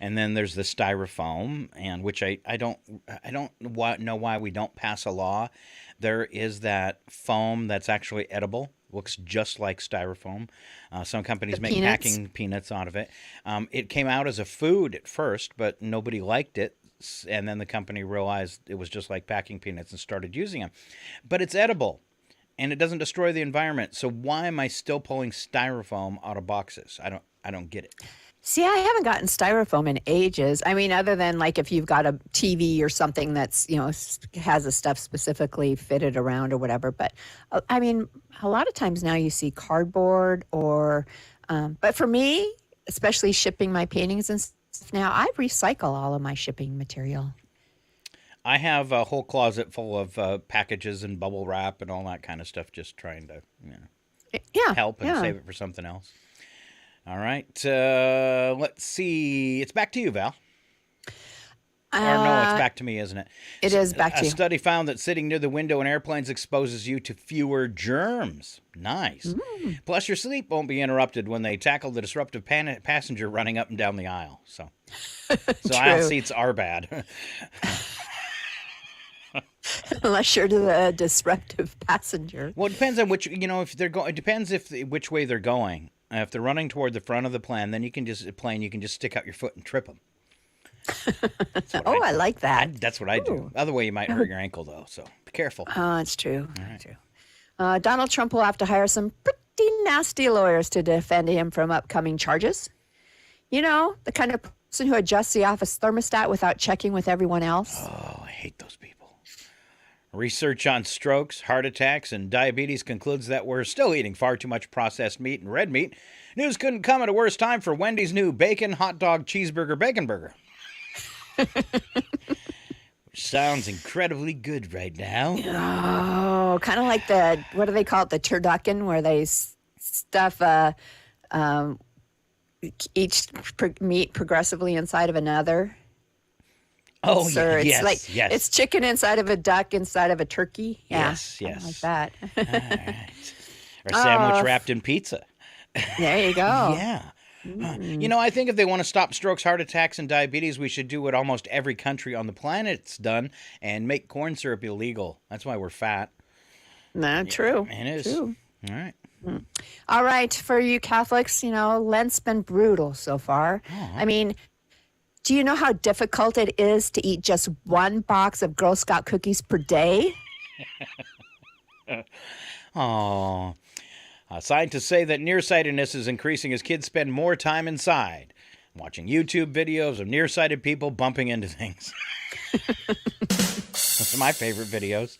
and then there's the styrofoam, and which I don't know why we don't pass a law. There is that foam that's actually edible, looks just like styrofoam. Some companies make packing peanuts out of it. It came out as a food at first, but nobody liked it. And then the company realized it was just like packing peanuts and started using them. But it's edible. And it doesn't destroy the environment. So why am I still pulling styrofoam out of boxes? I don't get it. See, I haven't gotten styrofoam in ages. I mean, other than like if you've got a TV or something that's, has the stuff specifically fitted around or whatever. But I mean, a lot of times now you see cardboard but for me, especially shipping my paintings and stuff now, I recycle all of my shipping material. I have a whole closet full of packages and bubble wrap and all that kind of stuff, just trying to help and save it for something else. All right. Let's see. It's back to you, Val. Or no, it's back to me, isn't it? It is back to you. A study found that sitting near the window in airplanes exposes you to fewer germs. Nice. Plus, your sleep won't be interrupted when they tackle the disruptive passenger running up and down the aisle. So aisle seats are bad. Unless you're the disruptive passenger. Well, it depends on which, if they're going. It depends which way they're going. If they're running toward the front of the plane, then you can just stick out your foot and trip them. I like that. That's what I do. Other way, you might hurt your ankle, though. So be careful. Oh, it's true. Right. True. Donald Trump will have to hire some pretty nasty lawyers to defend him from upcoming charges. You know, the kind of person who adjusts the office thermostat without checking with everyone else. Oh, I hate those people. Research on strokes, heart attacks, and diabetes concludes that we're still eating far too much processed meat and red meat. News couldn't come at a worse time for Wendy's new bacon hot dog cheeseburger bacon burger. Which sounds incredibly good right now. Oh, kind of like what do they call it? The turducken, where they stuff each meat progressively inside of another. Oh, yes, yes. It's chicken inside of a duck inside of a turkey. Yeah, yes. like that. All right. Or sandwich wrapped in pizza. There you go. Yeah. I think if they want to stop strokes, heart attacks, and diabetes, we should do what almost every country on the planet's done and make corn syrup illegal. That's why we're fat. True. It is. True. All right. All right. For you Catholics, Lent's been brutal so far. Oh. I mean, do you know how difficult it is to eat just one box of Girl Scout cookies per day? Oh. Scientists say that nearsightedness is increasing as kids spend more time inside, watching YouTube videos of nearsighted people bumping into things. Those are my favorite videos.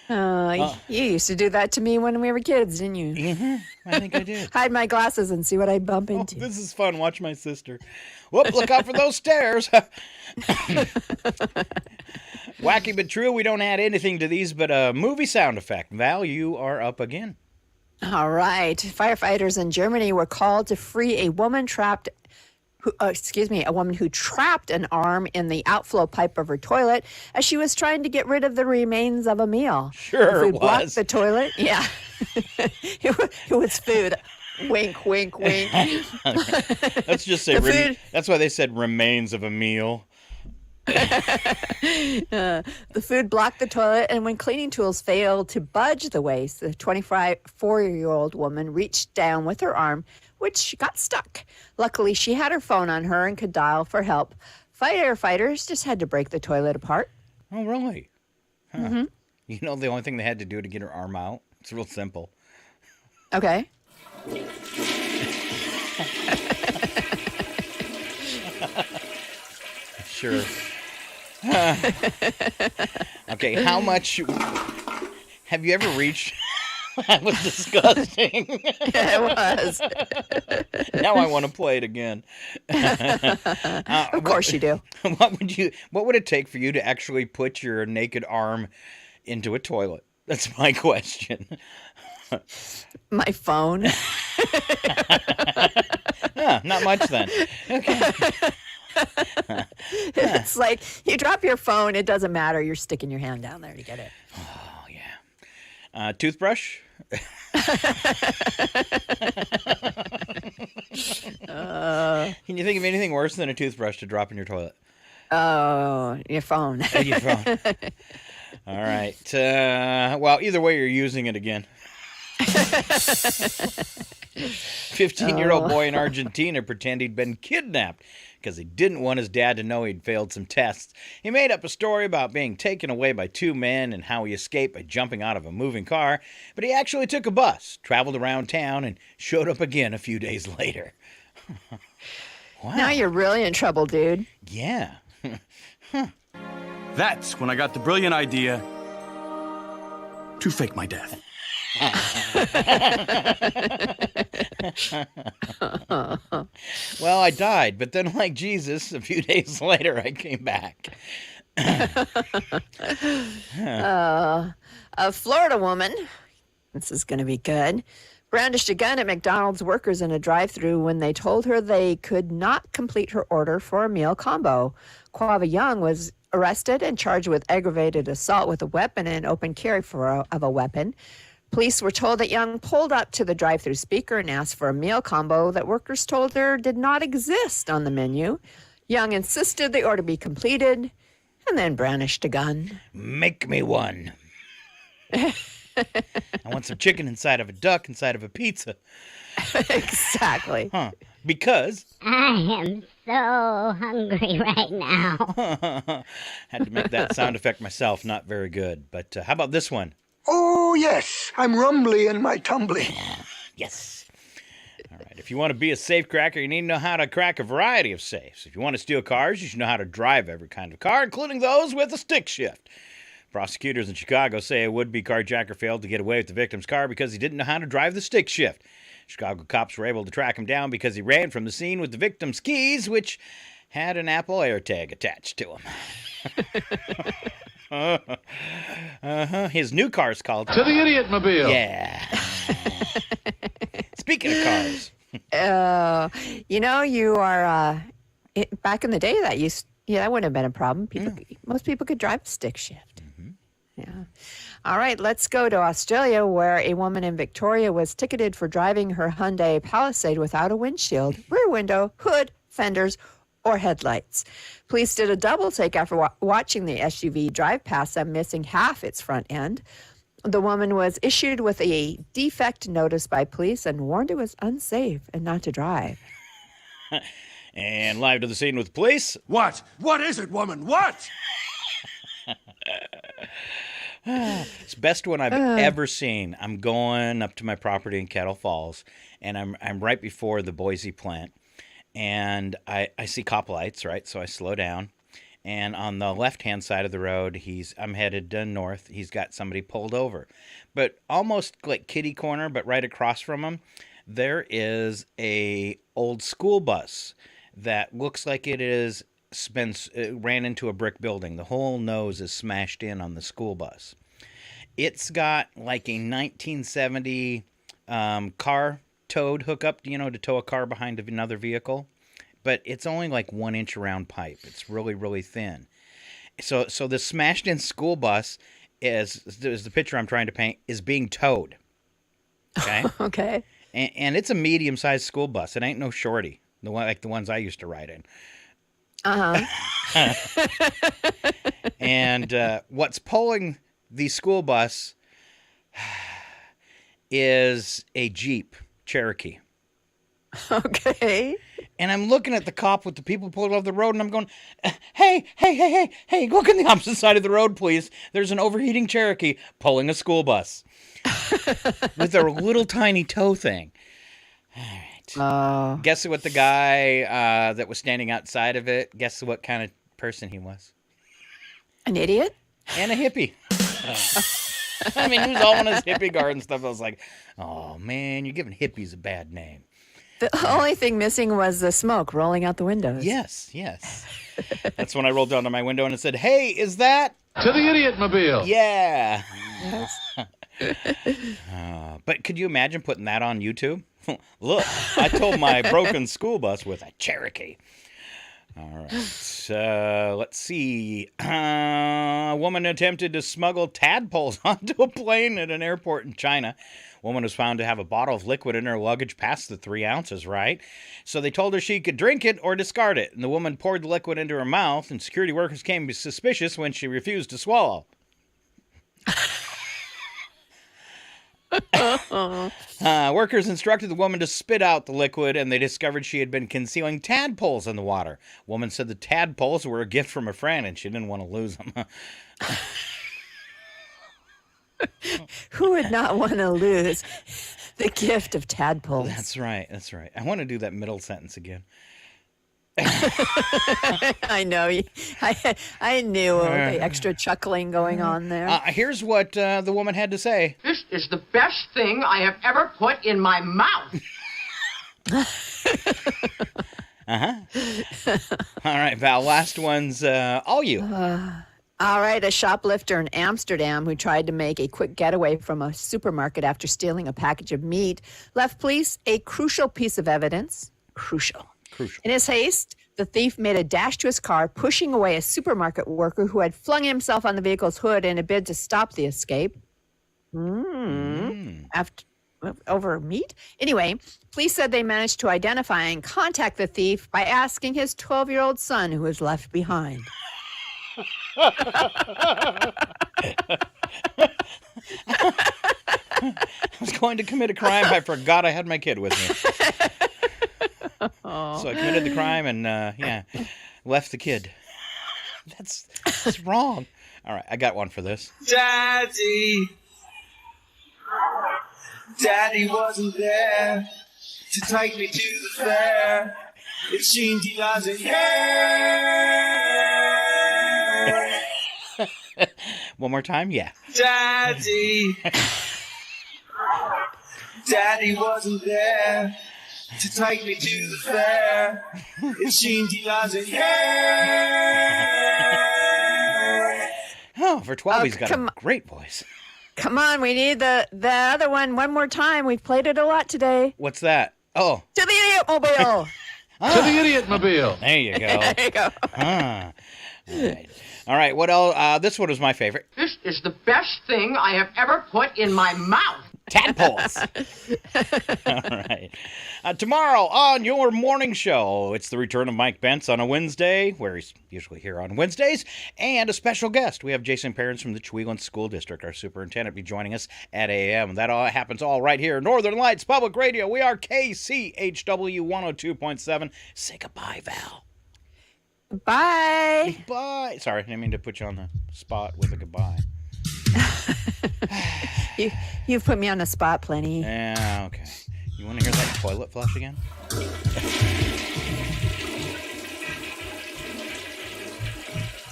You used to do that to me when we were kids, didn't you? Mm-hmm. I think I did. Hide my glasses and see what I bump into. This is fun. Watch my sister. Whoop, look out for those stairs. Wacky but true. We don't add anything to these but a movie sound effect. Val, you are up again. All right. Firefighters in Germany were called to free a woman who trapped an arm in the outflow pipe of her toilet as she was trying to get rid of the remains of a meal. Sure, the food blocked the toilet. Yeah. it was food. Wink, wink, wink. Let's just say that's why they said remains of a meal. The food blocked the toilet, and when cleaning tools failed to budge the waste, the 24-year-old woman reached down with her arm, which got stuck. Luckily, she had her phone on her and could dial for help. Firefighters just had to break the toilet apart. Oh, really? Huh. Mm-hmm. The only thing they had to do to get her arm out, it's real simple. Okay. Sure. Okay, how much have you ever reached? That was disgusting. It was. Now I want to play it again. Of course you do. What would it take for you to actually put your naked arm into a toilet? That's my question. My phone. Not much then. Okay. It's like you drop your phone, it doesn't matter. You're sticking your hand down there to get it. Oh, yeah. Toothbrush? Can you think of anything worse than a toothbrush to drop in your toilet? Oh, your phone. Your phone. All right. Well, either way, you're using it again. 15-year-old boy in Argentina pretended he'd been kidnapped because he didn't want his dad to know he'd failed some tests. He made up a story about being taken away by two men and how he escaped by jumping out of a moving car, but he actually took a bus, traveled around town, and showed up again a few days later. Wow. Now you're really in trouble, dude. Yeah. That's when I got the brilliant idea to fake my death. Well, I died, but then, like Jesus, a few days later, I came back. A Florida woman, this is going to be good, brandished a gun at McDonald's workers in a drive-thru when they told her they could not complete her order for a meal combo. Quava Young was arrested and charged with aggravated assault with a weapon and open carry of a weapon. Police were told that Young pulled up to the drive-thru speaker and asked for a meal combo that workers told her did not exist on the menu. Young insisted the order be completed and then brandished a gun. Make me one. I want some chicken inside of a duck, inside of a pizza. Exactly. Huh. Because I am so hungry right now. had to make that sound effect myself. Not very good. But how about this one? Oh, yes. I'm rumbly in my tumbly. Yes. All right. If you want to be a safe cracker, you need to know how to crack a variety of safes. If you want to steal cars, you should know how to drive every kind of car, including those with a stick shift. Prosecutors in Chicago say a would-be carjacker failed to get away with the victim's car because he didn't know how to drive the stick shift. Chicago cops were able to track him down because he ran from the scene with the victim's keys, which had an Apple AirTag attached to him. His new car's called... To the Idiot Mobile. Yeah. Speaking of cars. You are... back in the day, that wouldn't have been a problem. Most people could drive a stick shift. Yeah. All right, let's go to Australia, where a woman in Victoria was ticketed for driving her Hyundai Palisade without a windshield, rear window, hood, fenders, or headlights. Police did a double take after watching the SUV drive past them, missing half its front end. The woman was issued with a defect notice by police and warned it was unsafe and not to drive. And live to the scene with police. What? What is it, woman? What? It's the best one I've ever seen. I'm going up to my property in Kettle Falls, and I'm right before the Boise plant, and I see cop lights, right? So I slow down, and on the left-hand side of the road, I'm headed north. He's got somebody pulled over, but almost like kitty corner, but right across from him, there is a old school bus that looks like it ran into a brick building. The whole nose is smashed in on the school bus. It's got like a 1970 car towed hookup, to tow a car behind another vehicle. But it's only like 1 inch around pipe. It's really, really thin. So the smashed in school bus is the picture I'm trying to paint, is being towed. Okay? Okay. And it's a medium-sized school bus. It ain't no shorty, like the ones I used to ride in. And what's pulling the school bus is a Jeep Cherokee. Okay. And I'm looking at the cop with the people pulled off the road, and I'm going, hey, look on the opposite side of the road, please. There's an overheating Cherokee pulling a school bus with a little tiny tow thing. All right. Guess what the guy that was standing outside of it, guess what kind of person he was? An idiot? And a hippie. I mean, he was all in his hippie garden stuff. I was like, oh, man, you're giving hippies a bad name. The only thing missing was the smoke rolling out the windows. Yes. That's when I rolled down to my window and it said, hey, is that... To the Idiot Mobile. Yeah. Yes. But could you imagine putting that on YouTube? Look, I towed my broken school bus with a Cherokee. All right. Let's see. A woman attempted to smuggle tadpoles onto a plane at an airport in China. Woman was found to have a bottle of liquid in her luggage past the 3 ounces, right? So they told her she could drink it or discard it. And the woman poured the liquid into her mouth, and security workers came suspicious when she refused to swallow. Workers instructed the woman to spit out the liquid, and they discovered she had been concealing tadpoles in the water. Woman said the tadpoles were a gift from a friend, and she didn't want to lose them. Who would not want to lose the gift of tadpoles? That's right. I want to do that middle sentence again. I know. I knew the extra chuckling going on there. Here's what the woman had to say. This is the best thing I have ever put in my mouth. All right, Val, last one's all you. All right, a shoplifter in Amsterdam who tried to make a quick getaway from a supermarket after stealing a package of meat left police a crucial piece of evidence. Crucial. In his haste, the thief made a dash to his car, pushing away a supermarket worker who had flung himself on the vehicle's hood in a bid to stop the escape. Over meat? Anyway, police said they managed to identify and contact the thief by asking his 12-year-old son who was left behind. I was going to commit a crime. I forgot I had my kid with me. So I committed the crime and, left the kid. That's wrong. All right, I got one for this. Daddy wasn't there to take me to the fair. It seemed he doesn't care. One more time? Yeah. Daddy wasn't there to take me to the fair. It seemed he doesn't care. Oh, for 12, he's got a great voice. Come on, we need the other one more time. We've played it a lot today. What's that? Oh. To the Idiot Mobile. To the Idiot Mobile. There you go. There you go. All right. What else? This one was my favorite. This is the best thing I have ever put in my mouth. Tadpoles. All right. Tomorrow on your morning show, it's the return of Mike Bentz on a Wednesday, where he's usually here on Wednesdays, and a special guest. We have Jason Perrins from the Cheweland School District, our superintendent, be joining us at a.m. That all happens all right here, Northern Lights Public Radio. We are KCHW 102.7. Say goodbye, Val. Bye. Bye. Sorry, I didn't mean to put you on the spot with a goodbye. You've put me on the spot plenty. Yeah, okay. You want to hear that toilet flush again?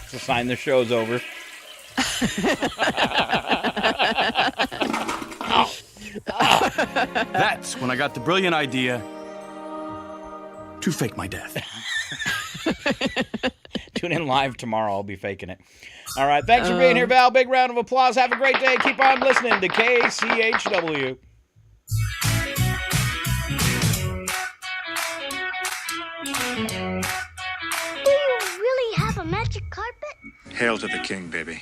It's a sign the show's over. That's when I got the brilliant idea to fake my death. Tune in live tomorrow. I'll be faking it. All right. Thanks for being here, Val. Big round of applause. Have a great day. Keep on listening to KCHW. Do you really have a magic carpet? Hail to the king, baby.